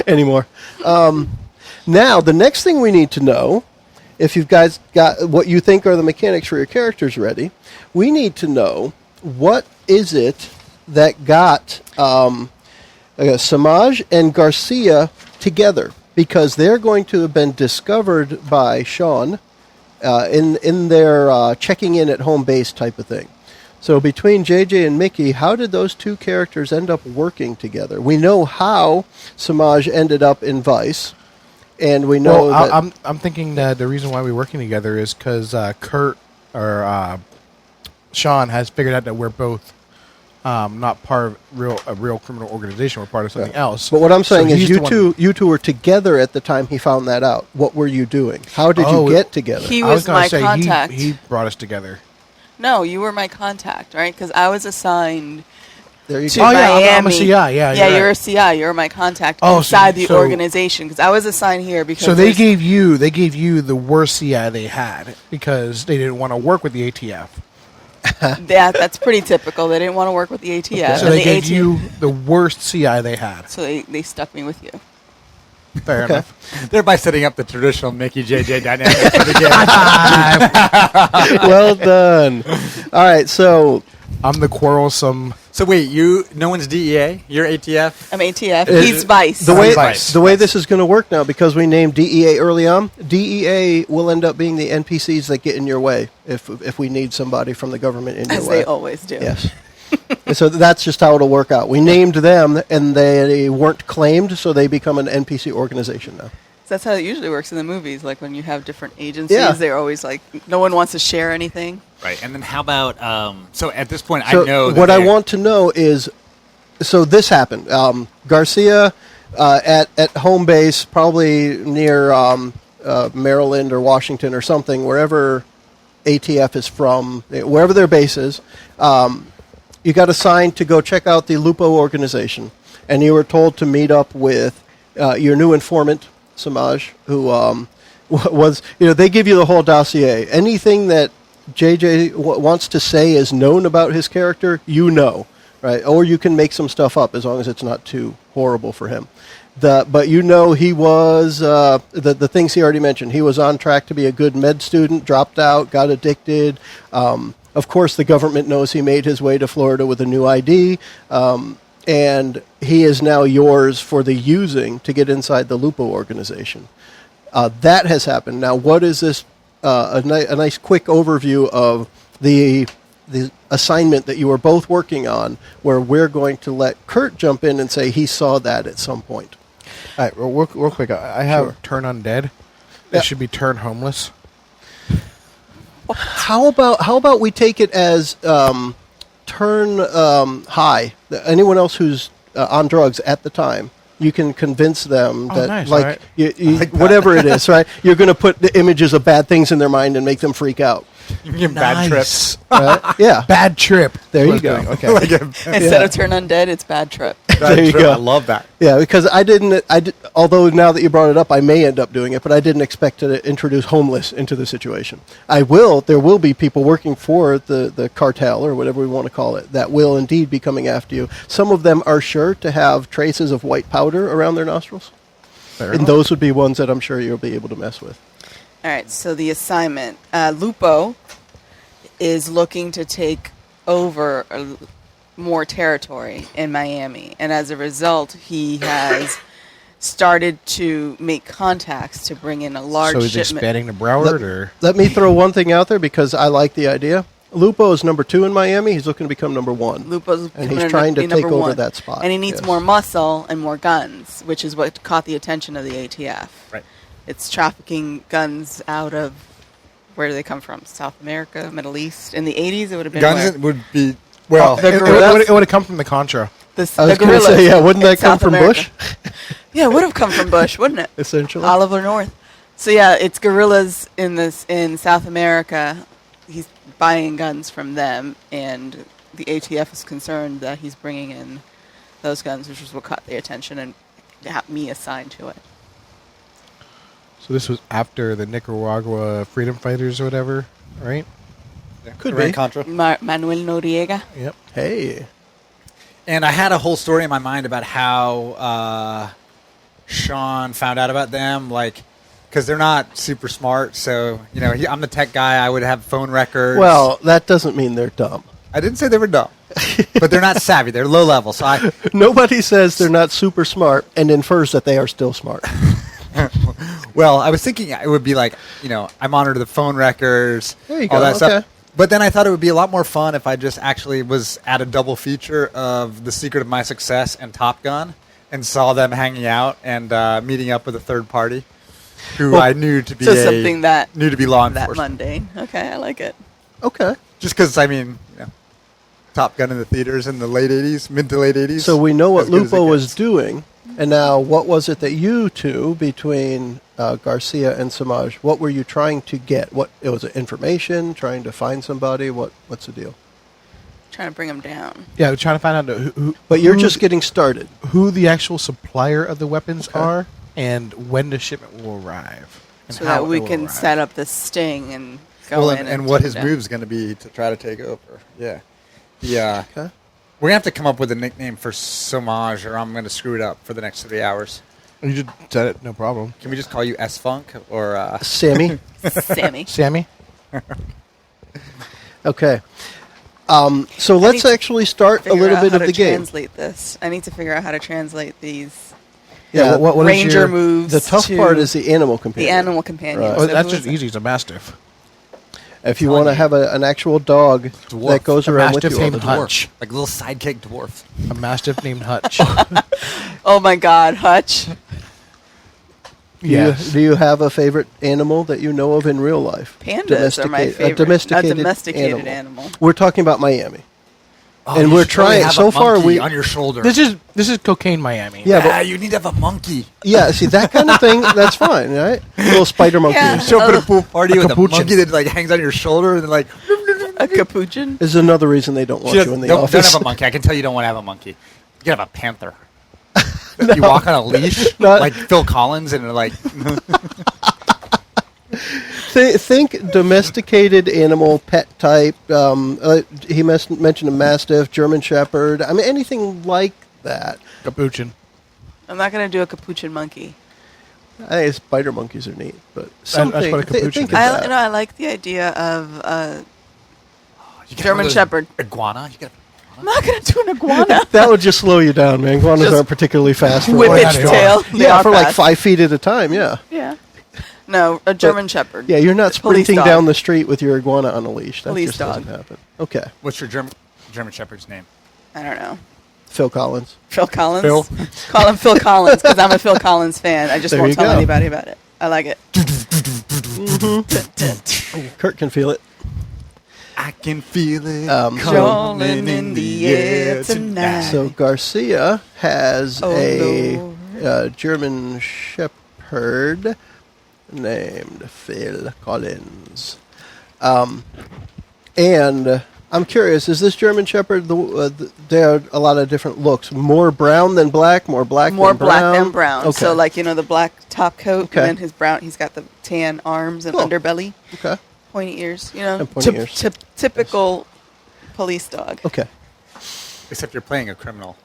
anymore. Now, the next thing we need to know, if you guys got what you think are the mechanics for your characters ready, we need to know what is it that got Samaj and Garcia together, because they're going to have been discovered by Sean in their checking in at home base type of thing. So between JJ and Mickie, how did those two characters end up working together? We know how Samaj ended up in Vice, and we know that... I'm thinking that the reason why we're working together is because Kurt or Sean has figured out that we're both not part of a real criminal organization. We're part of something else. But what I'm saying So is he's the you two were together at the time he found that out. What were you doing? How did you get together? He I was was gonna my say contact. He brought us together. No, you were my contact, right? Because I was assigned There you to go. Oh, yeah, Miami. I'm a CI, yeah, Yeah, you're you're right. a CI. You're my contact Oh, inside the so- organization. Because I was assigned here because So they there's- gave you the worst CI they had because they didn't want to work with the ATF. Yeah, that's pretty typical. They didn't want to work with the ATF. So and they the gave ATF you the worst CI they had. So they stuck me with you. Fair enough. Thereby setting up the traditional Mickie JJ dynamic for the game. Well done. All right, so I'm the quarrelsome. So wait, no one's DEA? You're ATF? I'm ATF. It- He's Vice. the way Vice. the way this is going to work now, because we named DEA early on, DEA will end up being the NPCs that get in your way if we need somebody from the government in your as way. they always do. Yes. And so that's just how it'll work out. We named them, and they weren't claimed, so they become an NPC organization now. That's how it usually works in the movies. Like when you have different agencies, Yeah. they're always like, no one wants to share anything. Right. And then how about, so at this point, So I know that what I want to know is, so this happened. Garcia at home base, probably near Maryland or Washington or something, wherever ATF is from, wherever their base is. You got assigned to go check out the Lupo organization, and you were told to meet up with your new informant, Samaj, who was, they give you the whole dossier. Anything that JJ wants to say is known about his character, right? Or you can make some stuff up as long as it's not too horrible for him. But he was, the things he already mentioned, he was on track to be a good med student, dropped out, got addicted. Of course, the government knows he made his way to Florida with a new ID, and he is now yours for the using to get inside the Lupo organization. That has happened. Now, what is this? A nice quick overview of the assignment that you were both working on, where we're going to let Kurt jump in and say he saw that at some point. All right, real quick. I have Sure. turn undead. Yeah. It should be turn homeless. How about we take it as turn high? Anyone else who's on drugs at the time, you can convince them that, nice, like, alright. you, like that. whatever it is, right? You're going to put the images of bad things in their mind and make them freak out. You can give bad trips. Right? Yeah, Bad trip. there you That's go. what it's Okay, Like a Instead of turn undead, it's bad trip. bad There you trip. go. I love that. yeah, because I did. Although now that you brought it up, I may end up doing it, but I didn't expect to introduce homeless into the situation. There will be people working for the cartel or whatever we want to call it that will indeed be coming after you. Some of them are sure to have traces of white powder around their nostrils, and those would be ones that I'm sure you'll be able to mess with. All right, so the assignment. Lupo is looking to take over more territory in Miami. And as a result, he has started to make contacts to bring in a large So is he shipment. expanding to Broward or? Let me throw one thing out there because I like the idea. Lupo is number 2 in Miami. He's looking to become number 1. Lupo's And coming he's trying to be take number over one. that spot. And he needs Yes. more muscle and more guns, which is what caught the attention of the ATF. Right. It's trafficking guns out of, where do they come from? South America, Middle East. In the 80s, it would have been Guns where? would be, well, The It gorillas. would have come from the Contra. I was The going to gorillas say, yeah, wouldn't in that come South from America. Bush? Yeah, it would have come from Bush, wouldn't it? Essentially. Oliver North. So yeah, it's guerrillas in South America. He's buying guns from them, and the ATF is concerned that he's bringing in those guns, which is what caught their attention and got me assigned to it. So this was after the Nicaragua freedom fighters or whatever, right? Could Iran be. Contra. Manuel Noriega. Yep. Hey. And I had a whole story in my mind about how Sean found out about them, like, because they're not super smart. So, I'm the tech guy. I would have phone records. Well, that doesn't mean they're dumb. I didn't say they were dumb, but they're not savvy. They're low level. So Nobody says they're not super smart and infers that they are still smart. well, I was thinking it would be like, I monitor the phone records, There you all go, that stuff. okay. But then I thought it would be a lot more fun if I just actually was at a double feature of The Secret of My Success and Top Gun and saw them hanging out and meeting up with a third party who I knew to be Something knew to be law that enforcement. mundane. Okay, I like it. Okay. Just because, Top Gun in the theaters in the late 80s, mid to late 80s. So we know what As good as it Lupo was gets. doing, and now what was it that you two, between Garcia and Samaj, what were you trying to get? What it was, information, trying to find somebody. What's the deal? Trying to bring them down. Yeah, we're trying to find out But you're just getting started. who the actual supplier of the weapons are and when the shipment will arrive. And So how that we it will can arrive. set up this sting and go Well, in. and what take his them down. move's going to be to try to take over. Yeah. Yeah. Okay. We're going to have to come up with a nickname for Samaj, or I'm going to screw it up for the next 3 hours. You just said it, no problem. Can we just call you S-Funk? Or Sammy. Sammy. Sammy? Okay. So let's to actually start a Figure little out bit how of to the game. translate this. I need to figure out how to translate these Yeah. what is ranger your- moves. The tough to part is the animal companion. the animal companion. Right. Oh, So that's who just is it? easy. It's a mastiff. If you want to have an actual dog Dwarf. that goes A around with mastiff you all the named time. Hutch. like a little sidekick dwarf. A mastiff named Hutch. Oh my God, Hutch. Do you have a favorite animal that you know of in real life? Pandas are my favorite. A domesticated animal. We're talking about Miami. Oh, And you we're should totally trying- have so a far monkey we- on your shoulder. This is cocaine Miami. Yeah, Yeah, but you need to have a monkey. yeah, see that kind of thing. That's fine, right? Little spider monkey. Yeah. Show up at a pool party with a capuchin. monkey that like hangs on your shoulder and like. A capuchin. This is another reson they don't want you in the don't office. have a monkey. I can tell you don't want to have a monkey. You can have a panther. You walk on a leash Not- like Phil Collins and like Think domesticated animal, pet type. He mentioned a mastiff, German shepherd. I mean, anything like that. Capuchin. I'm not going to do a capuchin monkey. I think spider monkeys are neat, but something. what a capuchin think is. of I that. like the idea of you get German one of those shepherd. iguana. You get I'm not going to do an iguana. That would just slow you down, man. Iguanas Just aren't particularly fast. For Whip like- its they are. tail. They yeah, are for like fast. 5 feet at a time. Yeah, Yeah. No, a German shepherd. yeah. You're not Police sprinting dog. down the street with your iguana on a leash. That Police just dog. doesn't happen. Okay, what's your German Shepherd's name? I don't know. Phil Collins. Phil Collins. Phil? Call him Phil Collins because I'm a Phil Collins fan. I just There won't you tell go. anybody about it. I like it. Kurt can feel it. I can feel it Rolling in the air tonight. So Garcia has Oh, a Lord. German shepherd named Phil Collins. And I'm curious, is this German shepherd, there are a lot of different looks. More brown than black, more black More than brown? black than brown. Okay. So, like, the black top coat, Okay. and then his brown, he's got the tan arms and Cool. underbelly, Okay. pointy ears, And pointy ears. typical police dog. Okay. Except you're playing a criminal.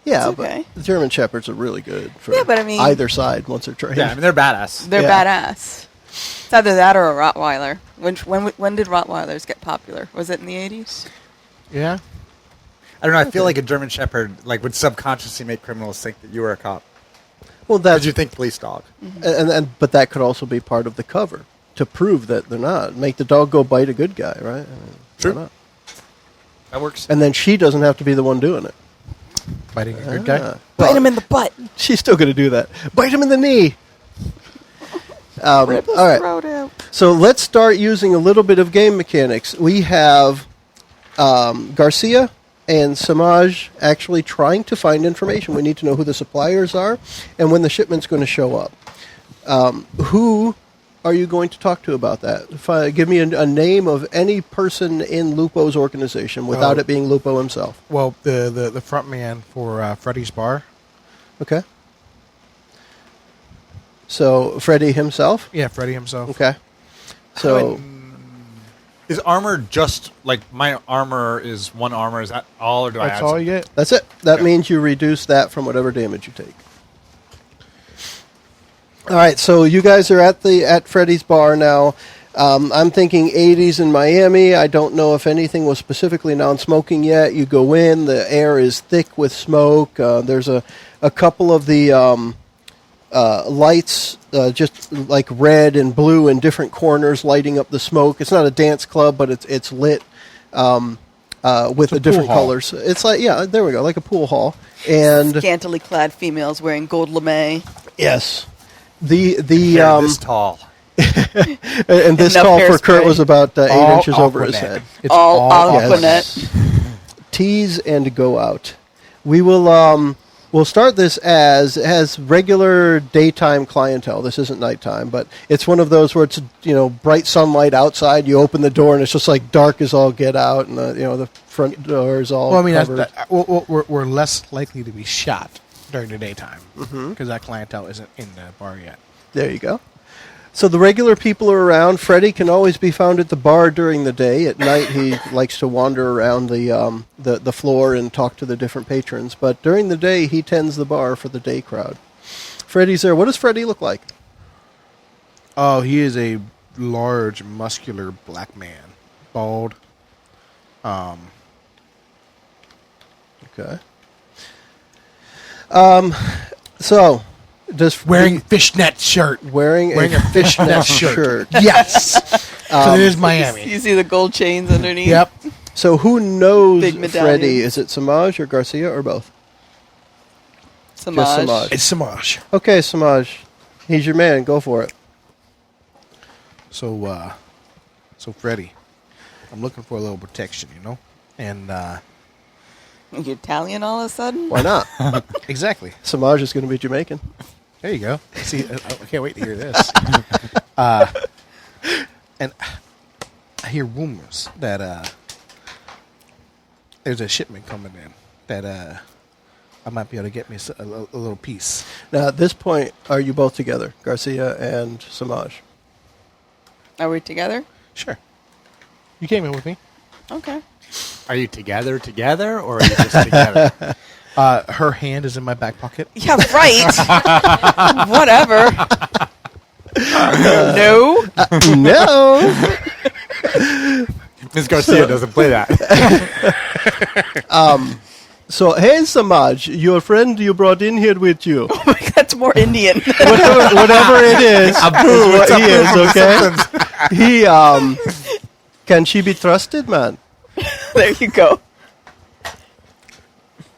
Yeah, It's okay. but German shepherds are really good for Yeah, but I mean- either side once they're trained. Yeah, I mean they're badass. They're Yeah. badass. It's either that or a Rottweiler. When did Rottweilers get popular? Was it in the 80s? Yeah. I don't know. I feel like a German Shepherd would subconsciously make criminals think that you were a cop. Well, Because that's you think police dog. but that could also be part of the cover to prove that they're not. Make the dog go bite a good guy, right? I mean, why True. not? That works. And then she doesn't have to be the one doing it. Biting a good guy. Ah. Bite him in the butt. She's still going to do that. Bite him in the knee. Rip his all right. throat out. So let's start using a little bit of game mechanics. We have Garcia and Samaj actually trying to find information. We need to know who the suppliers are and when the shipment's going to show up. Who are you going to talk to about that? Give me a name of any person in Lupo's organization without it being Lupo himself. Well, the front man for Freddy's Bar. Okay. So Freddy himself. Yeah, Freddy himself. Okay. So Is armor just like my armor is one armor? Is that all, or do I That's add all some- you get. that's it. That Okay. means you reduce that from whatever damage you take. All right, so you guys are at Freddy's Bar now. I'm thinking 80s in Miami. I don't know if anything was specifically non-smoking yet. You go in, the air is thick with smoke. There's a couple of the lights, just like red and blue in different corners, lighting up the smoke. It's not a dance club, but it's lit with the different hall. colors. It's like, yeah, there we go, like a pool hall. And Scantily clad females wearing gold lame. yes, the Hair this tall. And this Enough call for hairspray. Kurt was about 8 All inches over his Aquanet. head. It's All Aquanet. Aquanet. Tease and go out. We will we'll start this as regular daytime clientele. This isn't nighttime, but it's one of those where it's bright sunlight outside. You open the door and it's just like dark as all get out, and the front door is all. Well, I mean, covered. we're less likely to be shot during the daytime because that clientele isn't in the bar yet. There you go. So the regular people are around. Freddie can always be found at the bar during the day. At night, he likes to wander around the floor and talk to the different patrons. But during the day, he tends the bar for the day crowd. Freddie's there. What does Freddie look like? Oh, he is a large, muscular black man, bald. Okay. So, does Wearing fishnet shirt. wearing a fishnet shirt. Yes. So it is Miami. You see the gold chains underneath? Yep. So who knows Big medallions. Freddie? Is it Samaj or Garcia or both? Samaj. Just Samaj. It's Samaj. Okay, Samaj. He's your man. Go for it. So Freddie, I'm looking for a little protection, and You're Italian all of a sudden? Why not? exactly. Samaj is going to be Jamaican. There you go. See, I can't wait to hear this. And I hear rumors that there's a shipment coming in that I might be able to get me a little piece. Now, at this point, are you both together, Garcia and Samaj? Are we together? Sure. You came in with me. Okay. Are you together, or are you just together? Her hand is in my back pocket. Yeah, right. Whatever. No. No. Ms. Garcia doesn't play that. So, hey, Samaj, your friend you brought in here with you. That's more Indian. Whatever it is, what he is, okay? He, can she be trusted, man? There you go.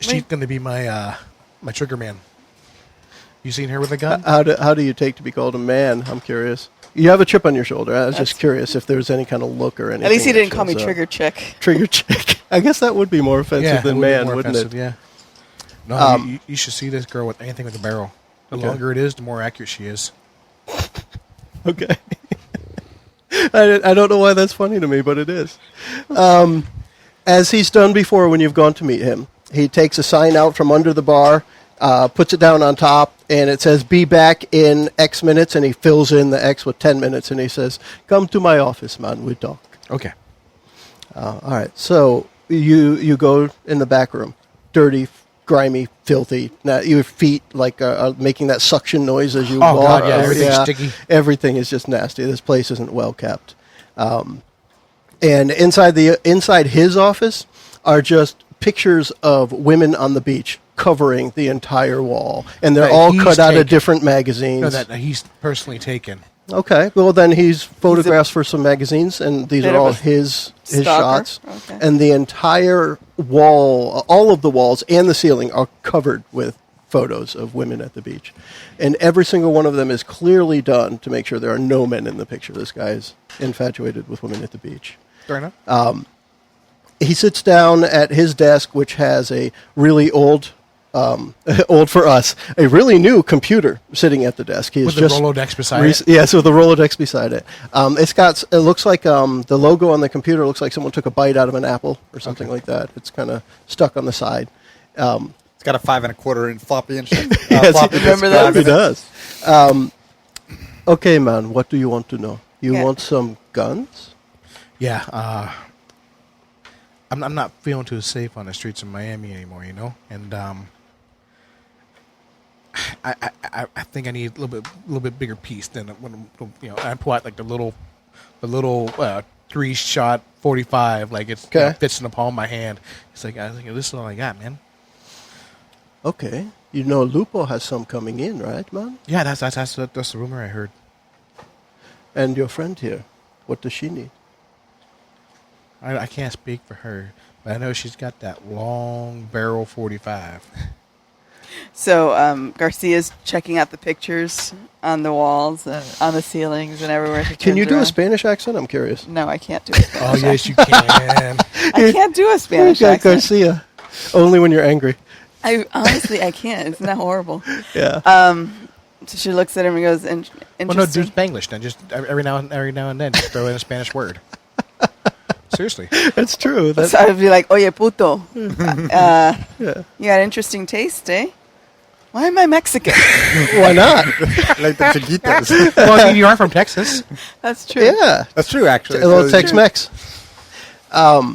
She's going to be my my trigger man. You seen her with a gun? How do you take to be called a man? I'm curious. You have a chip on your shoulder. I was just curious if there's any kind of look or anything. At least he that didn't call me shows up. Trigger Chick. Trigger chick. I guess that would be more offensive than it would be man, more wouldn't offensive, it? Yeah. No, you should see this girl with anything with a barrel. The Okay. longer it is, the more accurate she is. Okay. I don't know why that's funny to me, but it is. As he's done before when you've gone to meet him, he takes a sign out from under the bar, puts it down on top, and it says, be back in X minutes, and he fills in the X with 10 minutes, and he says, come to my office, man, we talk. Okay. All right, so you go in the back room, dirty, grimy, filthy. Now your feet like making that suction noise as you Oh, walk. God, yeah, everything's sticky. Everything is just nasty. This place isn't well kept. And inside his office are just pictures of women on the beach covering the entire wall, and they're That all he's cut out of taken. different magazines. No, that he's personally taken. Okay, well then he's photographs for some magazines, and these Bit are of all a his stalker? shots. Okay. And the entire wall, all of the walls and the ceiling are covered with photos of women at the beach. And every single one of them is clearly done to make sure there are no men in the picture. This guy is infatuated with women at the beach. Fair enough. He sits down at his desk, which has a really old for us, a really new computer sitting at the desk. He's With the Rolodex beside it? Yes, with the Rolodex beside it. It looks like the logo on the computer looks like someone took a bite out of an apple or something like that. It's kind of stuck on the side. It's got a 5 1/4 inch floppy inch. Yes, floppy disk remember that? drive He in it. does. Okay, man, what do you want to know? You Yeah. want some guns? Yeah. I'm not feeling too safe on the streets of Miami anymore, and I think I need a little bit bigger piece than when I pull out like the little 3-shot 45, like it Okay. fits in the palm of my hand. It's like I think this is all I got, man. Okay. You know Lupo has some coming in, right, man? Yeah, that's the rumor I heard. And your friend here, what does she need? I can't speak for her, but I know she's got that long barrel 45. So Garcia's checking out the pictures on the walls, on the ceilings, and everywhere. Can you do a Spanish accent? I'm curious. No, I can't do a Spanish Oh, yes, you can. I can't do a Spanish Yeah, accent. Garcia. Only when you're angry. I can't. Isn't that horrible? Yeah. So she looks at him and goes, Well, no, do interesting. Spanglish then. Just every now and then, just throw in a Spanish word. Seriously. That's true. So I'd be like, oye, puto. You got interesting taste, eh? Why am I Mexican? Why not? Like the chiquitas. Well, I mean, you are from Texas. That's true. Yeah. That's true, actually. A little So- Tex-Mex. Got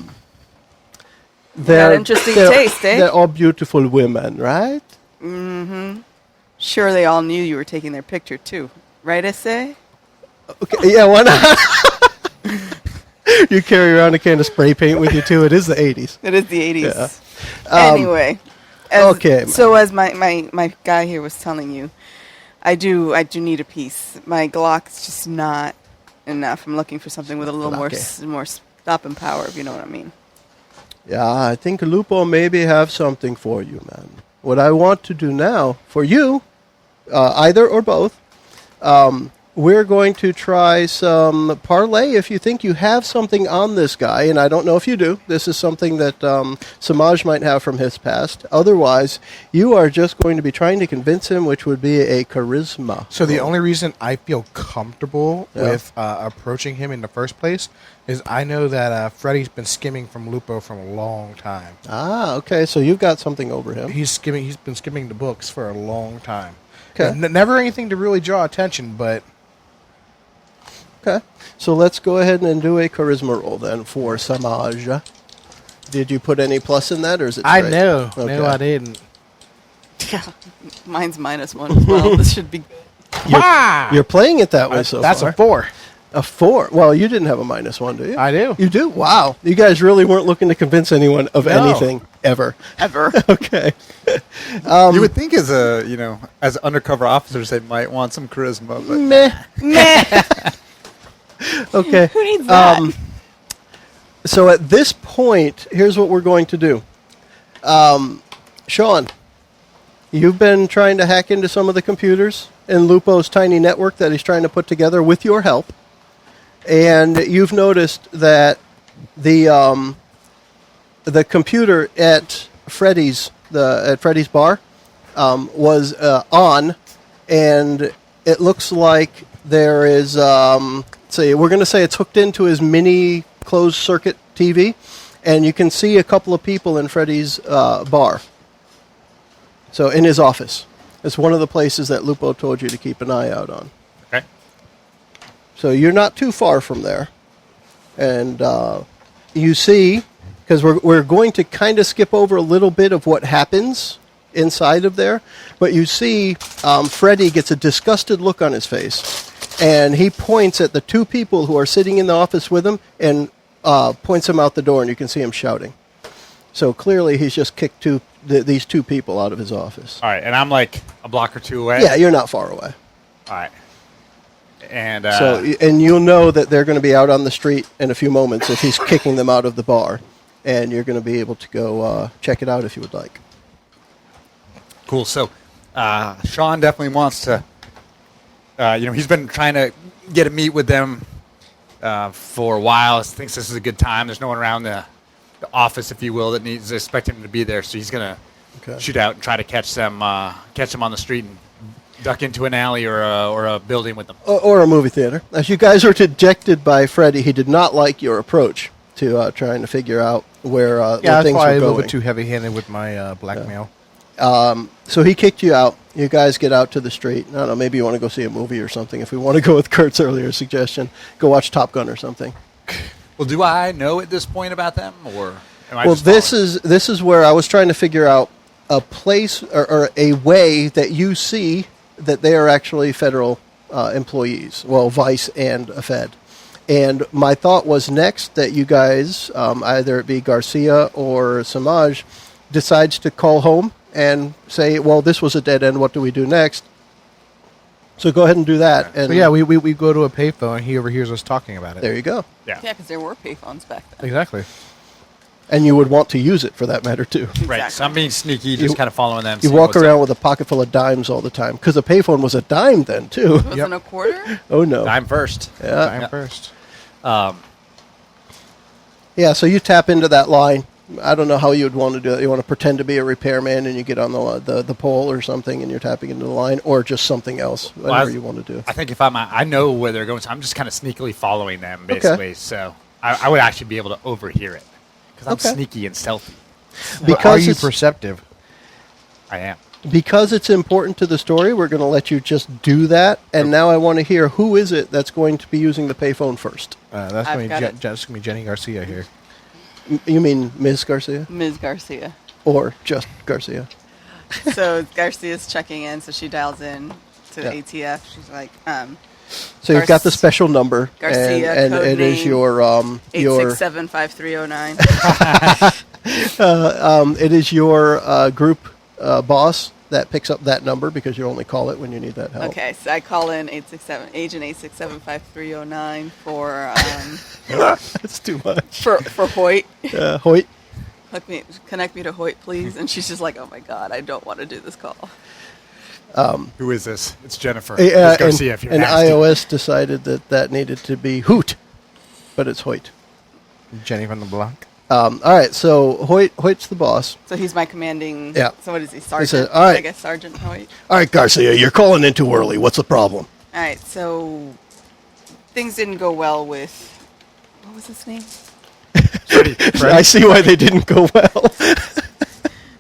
interesting taste, eh? They're all beautiful women, right? Sure, they all knew you were taking their picture, too. Right, Ese? Okay, yeah, why not? You carry around a can of spray paint with you, too. It is the 80s. It is the 80s. Yeah. Anyway. Okay. So as my guy here was telling you, I do need a piece. My Glock's just not enough. I'm looking for something with a little more stopping power, if you know what I mean. Yeah, I think Lupo maybe have something for you, man. What I want to do now, for you, either or both, we're going to try some parlay if you think you have something on this guy, and I don't know if you do. This is something that Samaj might have from his past. Otherwise, you are just going to be trying to convince him, which would be a charisma. So the only reason I feel comfortable with approaching him in the first place is I know that Freddy's been skimming from Lupo for a long time. Ah, okay, so you've got something over him. He's been skimming the books for a long time. Okay. Never anything to really draw attention, but... Okay, so let's go ahead and do a charisma roll then for Samaj. Did you put any plus in that, or is it I straight? know. Okay. No, I didn't. Yeah, mine's -1 as well. This should be... You're playing it that way so That's far. a 4. A 4. Well, you didn't have a -1, do you? I do. You do? Wow. You guys really weren't looking to convince anyone of No. anything ever. Ever. Okay. You would think as undercover officers they might want some charisma, but Meh. Meh. Okay. Who needs that? So at this point, here's what we're going to do. Sean, you've been trying to hack into some of the computers in Lupo's tiny network that he's trying to put together with your help. And you've noticed that the computer at Freddy's bar was on, and it looks like there is we're going to say it's hooked into his mini closed circuit TV, and you can see a couple of people in Freddy's bar. So in his office. It's one of the places that Lupo told you to keep an eye out on. Okay. So you're not too far from there. And you see, because we're going to kind of skip over a little bit of what happens inside of there, but you see Freddy gets a disgusted look on his face, and he points at the two people who are sitting in the office with him and points them out the door, and you can see him shouting. So clearly he's just kicked these two people out of his office. All right, and I'm like a block or two away. Yeah, you're not far away. All right. And And you'll know that they're going to be out on the street in a few moments if he's kicking them out of the bar, and you're going to be able to go check it out if you would like. cool. So Sean definitely wants to. He's been trying to get a meet with them for a while. Thinks this is a good time. There's no one around the office, if you will, that needs to expect him to be there. So he's gonna shoot out and try to catch them on the street and duck into an alley or a building with them. Or a movie theater. As you guys were dejected by Freddy, he did not like your approach to trying to figure out where Yeah, things that's were why I'm a little going. bit too heavy-handed with my blackmail. So he kicked you out. You guys get out to the street. I don't know, maybe you want to go see a movie or something. If we want to go with Kurt's earlier suggestion, go watch Top Gun or something. Well, do I know at this point about them, or am I Well, just this is where I was trying to figure out a place or a way that you see that they are actually federal employees, well, vice and a Fed. And my thought was next that you guys, either it be Garcia or Samaj, decides to call home and say, well, this was a dead end, what do we do next? So go ahead and do that. And So yeah, we go to a payphone and he overhears us talking about it. there you go. Yeah. Yeah, because there were payphones back then. Exactly. And you would want to use it for that matter, too. Right. So I'm being sneaky, just kind of following them. You walk around with a pocket full of dimes all the time. Because a payphone was a dime then, too. It wasn't a quarter? Oh, no. Dime first. Yeah. Time first. Yeah, so you tap into that line. I don't know how you would want to do it. You want to pretend to be a repairman and you get on the pole or something and you're tapping into the line, or just something else, whatever you want to do. I think if I know where they're going, so I'm just kind of sneakily following them, basically. Okay. So I would actually be able to overhear it because I'm sneaky and stealthy. Because are you perceptive? I am. Because it's important to the story, we're going to let you just do that. And now I want to hear, who is it that's going to be using the payphone first? That's going to be Jenny Garcia here. You mean Ms. Garcia? Ms. Garcia. Or just Garcia? So Garcia's checking in, so she dials in to the ATF. She's like, so you've got the special number. Garcia, and it is your 867-5309. It is your group boss that picks up that number because you only call it when you need that help. Okay, so I call in Agent 867-5309 for That's too much. For Hoyt. Hoyt. Connect me to Hoyt, please. And she's just like, oh my god, I don't want to do this call. Who is this? It's Jennifer. It's Garcia. If you're and nasty. iOS decided that needed to be Hoot, but it's Hoyt. Jenny from the block. All right, so Hoyt's the boss. So he's my commanding. Yeah. So what is he, Sergeant? All right. I guess Sergeant Hoyt. All right, Garcia, you're calling in too early. What's the problem? All right, so things didn't go well with. What was his name? Freddie. I see why they didn't go well.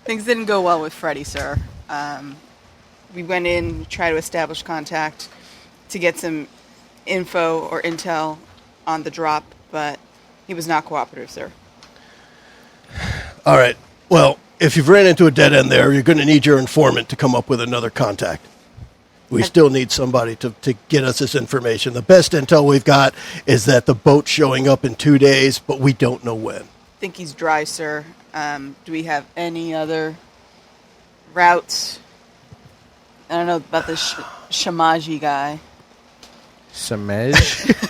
Things didn't go well with Freddie, sir. We went in, tried to establish contact to get some info or intel on the drop, but he was not cooperative, sir. All right. Well, if you've ran into a dead end there, you're going to need your informant to come up with another contact. We still need somebody to get us this information. The best intel we've got is that the boat's showing up in 2 days, but we don't know when. I think he's dry, sir. Do we have any other routes? I don't know about the Shamaji guy. Samej?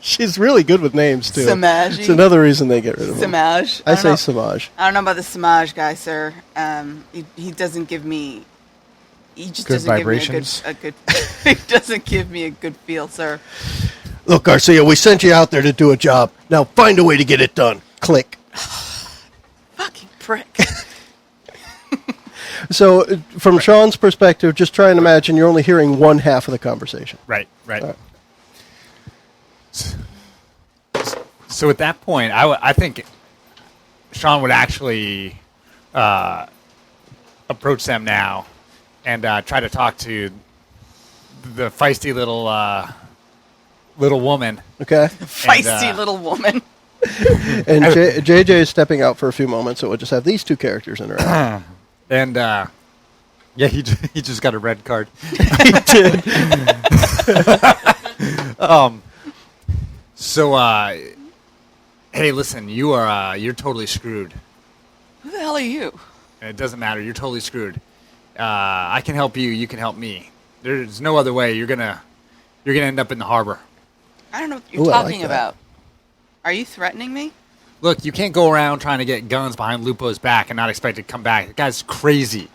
She's really good with names, too. Samaji. It's another reason they get rid of him. Samaj. I say Samaj. I don't know about the Samaj guy, sir. He doesn't give me... He just good doesn't vibrations. give me a good he doesn't give me a good feel, sir. Look, Garcia, we sent you out there to do a job. Now find a way to get it done. Click. Fucking prick. So, from Sean's perspective, just try and imagine you're only hearing one half of the conversation. Right. All right. So at that point, I think Sean would actually approach them now and try to talk to the feisty little woman. Okay. Feisty little woman. And JJ is stepping out for a few moments, so we'll just have these two characters interact. And he just got a red card. He did. So hey, listen, you're totally screwed. Who the hell are you? And it doesn't matter. You're totally screwed. I can help you. You can help me. There's no other way. You're gonna end up in the harbor. I don't know what you're talking about. Are you threatening me? Look, you can't go around trying to get guns behind Lupo's back and not expect to come back. The guy's crazy.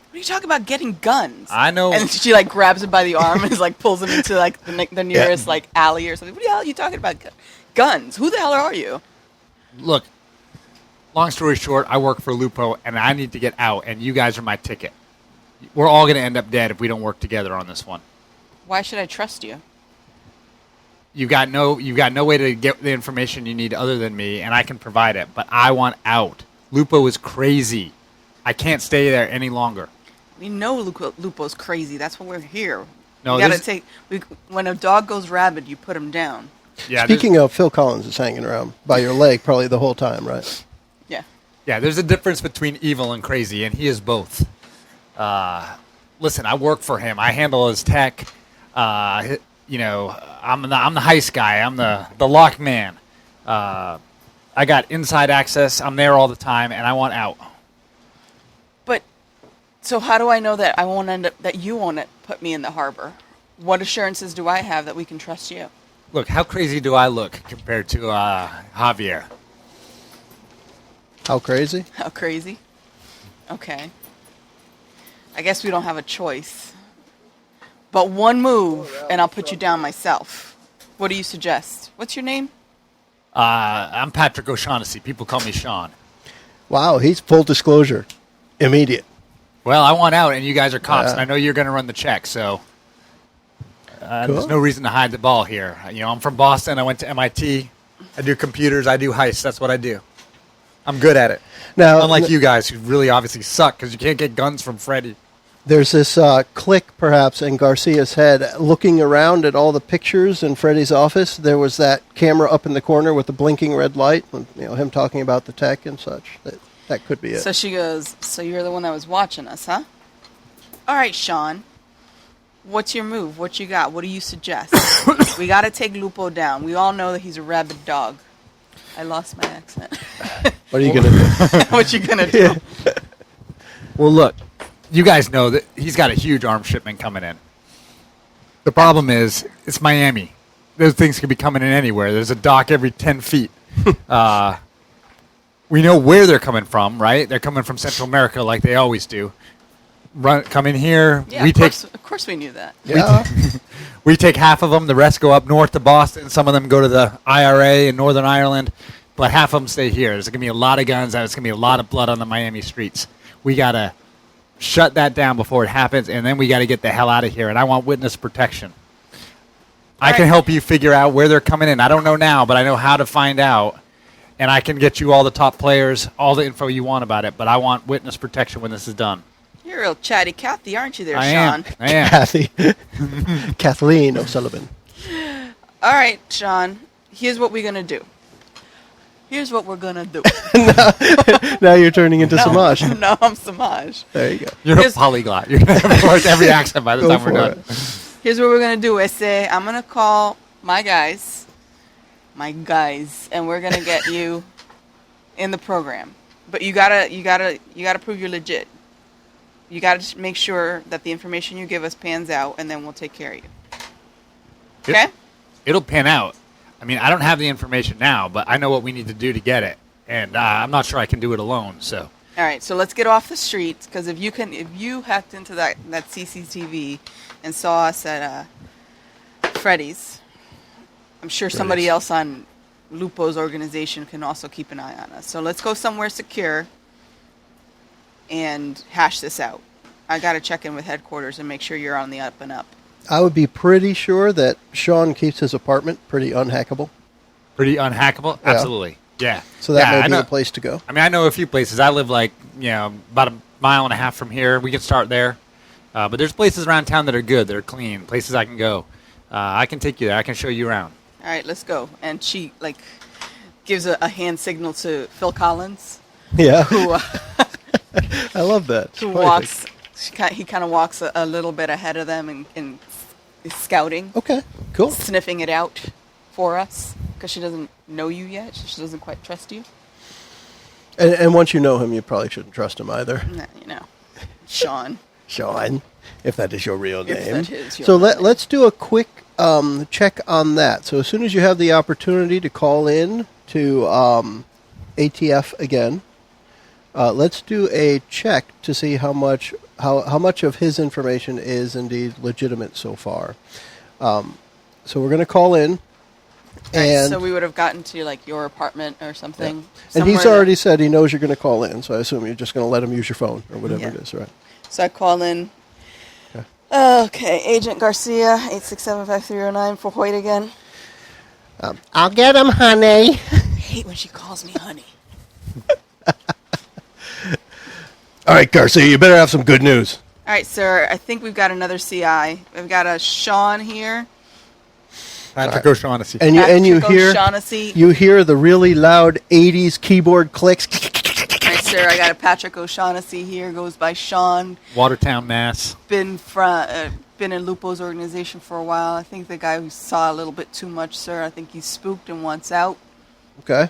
What are you talking about getting guns? I know. And she like grabs him by the arm and like pulls him into like the nearest like alley or something. What the hell are you talking about? Guns? Who the hell are you? Look, long story short, I work for Lupo and I need to get out, and you guys are my ticket. We're all going to end up dead if we don't work together on this one. Why should I trust you? You've got no way to get the information you need other than me, and I can provide it. But I want out. Lupo is crazy. I can't stay there any longer. We know Lupo's crazy. That's why we're here. No, we gotta when a dog goes rabid, you put him down. Yeah. Speaking of, Phil Collins is hanging around by your leg probably the whole time, right? Yeah. Yeah, there's a difference between evil and crazy, and he is both. Listen, I work for him. I handle his tech. I'm the heist guy. I'm the lock man. I got inside access. I'm there all the time, and I want out. But so how do I know that that you won't put me in the harbor? What assurances do I have that we can trust you? Look, how crazy do I look compared to Javier? How crazy? How crazy? Okay. I guess we don't have a choice. But one move, and I'll put you down myself. What do you suggest? What's your name? I'm Patrick O'Shaughnessy. People call me Sean. Wow, he's full disclosure. Immediate. Well, I want out, and you guys are cops, and I know you're going to run the check, so Cool. there's no reason to hide the ball here. I'm from Boston. I went to MIT. I do computers. I do heists. That's what I do. I'm good at it. Now, Unlike you guys who really obviously suck because you can't get guns from Freddy. there's this click, perhaps, in Garcia's head, looking around at all the pictures in Freddy's office. There was that camera up in the corner with the blinking red light, and, him talking about the tech and such. That could be it. So she goes, so you're the one that was watching us, huh? All right, Sean. What's your move? What you got? What do you suggest? We got to take Lupo down. We all know that he's a rabid dog. I lost my accent. What are you going to do? What you going to do? Well, look, you guys know that he's got a huge arms shipment coming in. The problem is, it's Miami. Those things could be coming in anywhere. There's a dock every 10 feet. We know where they're coming from, right? They're coming from Central America like they always do. Come in here. Yeah, of course we knew that. Yeah. We take half of them. The rest go up north to Boston. Some of them go to the IRA in Northern Ireland. But half of them stay here. There's going to be a lot of guns. There's going to be a lot of blood on the Miami streets. We got to shut that down before it happens, and then we got to get the hell out of here. And I want witness protection. I can help you figure out where they're coming in. I don't know now, but I know how to find out. And I can get you all the top players, all the info you want about it. But I want witness protection when this is done. You're a real chatty Cathy, aren't you there, I Sean? am. Kathy. Kathleen O'Sullivan. All right, Sean. Here's what we're going to do. Here's what we're going to do. Now you're turning into Samaj. No, I'm Samaj. There you go. You're a polyglot. You're going to have every accent by the Go time we're for done. it. Here's what we're going to do. I'm going to call my guys, and we're going to get you in the program. But you gotta prove you're legit. You got to make sure that the information you give us pans out, and then we'll take care of you. Okay? It'll pan out. I mean, I don't have the information now, but I know what we need to do to get it. And I'm not sure I can do it alone, so. All right, so let's get off the streets, because if you hacked into that CCTV and saw us at Freddy's, I'm sure somebody else on Lupo's organization can also keep an eye on us. So let's go somewhere secure and hash this out. I got to check in with headquarters and make sure you're on the up and up. I would be pretty sure that Sean keeps his apartment pretty unhackable. Pretty unhackable? Yeah. Absolutely. Yeah. So that may I be know. the place to go. I mean, I know a few places. I live about a mile and a half from here. We can start there. But there's places around town that are good, that are clean, places I can go. I can take you there. I can show you around. All right, let's go. And she gives a hand signal to Phil Collins, Yeah. who I love that. who It's walks. He kind of walks a little bit ahead of them and is scouting, okay, cool. sniffing it out for us because she doesn't know you yet. She doesn't quite trust you. And once you know him, you probably shouldn't trust him either. Nah, Sean. Sean, if that is your real name. If that is your So real name. let's do a quick check on that. So as soon as you have the opportunity to call in to ATF again, let's do a check to see how much of his information is indeed legitimate so far. So we're going to call in. And, So we would have gotten to your apartment or something. and he's somewhere already said he knows you're going to call in, so I assume you're just going to let him use your phone or whatever it is, right? So I call in. Okay. Okay, Agent Garcia, 867-5309 for Hoyt again. I'll get him, honey. I hate when she calls me honey. All right, Garcia, you better have some good news. All right, sir, I think we've got another CI. We've got a Sean here. Patrick O'Shaughnessy. And you Patrick hear O'Shaughnessy. you hear the really loud 80s keyboard clicks. All right, sir, I got a Patrick O'Shaughnessy here. Goes by Sean. Watertown, Mass. Been in Lupo's organization for a while. I think the guy who saw a little bit too much, sir. I think he's spooked and wants out. Okay.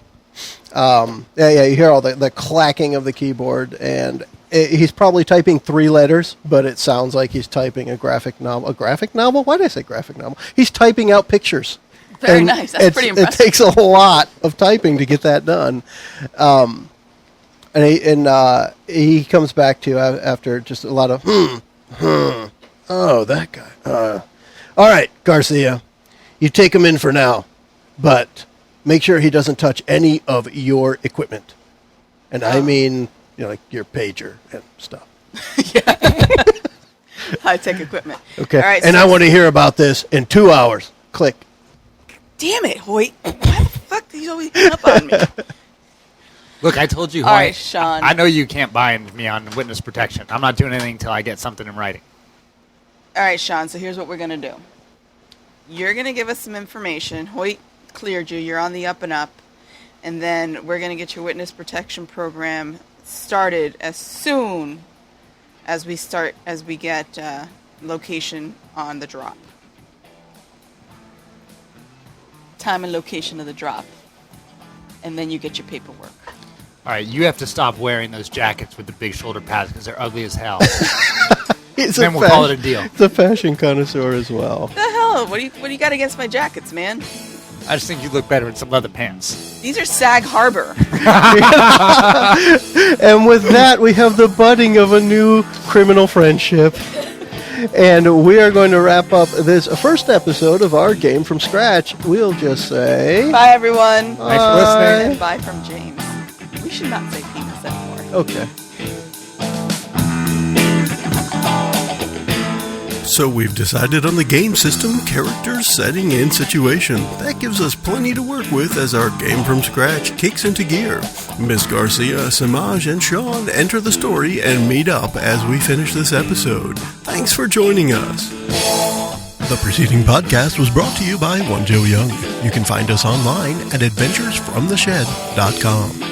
Yeah, you hear all the clacking of the keyboard, and he's probably typing 3 letters, but it sounds like he's typing a graphic novel. A graphic novel? Why did I say graphic novel? He's typing out pictures. Very nice. That's pretty impressive. It takes a lot of typing to get that done. And he comes back to you after just a lot of, oh, that guy. All right, Garcia, you take him in for now, but make sure he doesn't touch any of your equipment. And I mean, like your pager and stuff. High-tech equipment. Okay. All right, and I want to hear about this in 2 hours. Click. Damn it, Hoyt. Why the fuck do you always hang up on me? Look, I told you, All Hoyt, right, Sean. I know you can't bind me on witness protection. I'm not doing anything until I get something in writing. All right, Sean, so here's what we're going to do. You're going to give us some information. Hoyt cleared you. You're on the up and up. And then we're going to get your witness protection program started as soon as we get location on the drop. Time and location of the drop. And then you get your paperwork. All right, you have to stop wearing those jackets with the big shoulder pads because they're ugly as hell. Then we'll call it a deal. It's a fashion connoisseur as well. What the hell? What do you got against my jackets, man? I just think you look better in some leather pants. These are Sag Harbor. And with that, we have the budding of a new criminal friendship. And we are going to wrap up this first episode of our game from scratch. We'll just say... Bye, everyone. Thanks for listening. And bye from James. We should not say penis anymore. Okay. So we've decided on the game system, characters, setting, and situation. That gives us plenty to work with as our game from scratch kicks into gear. Miss Garcia, Samaj, and Sean enter the story and meet up as we finish this episode. Thanks for joining us. The preceding podcast was brought to you by One Joe Young. You can find us online at adventuresfromtheshed.com.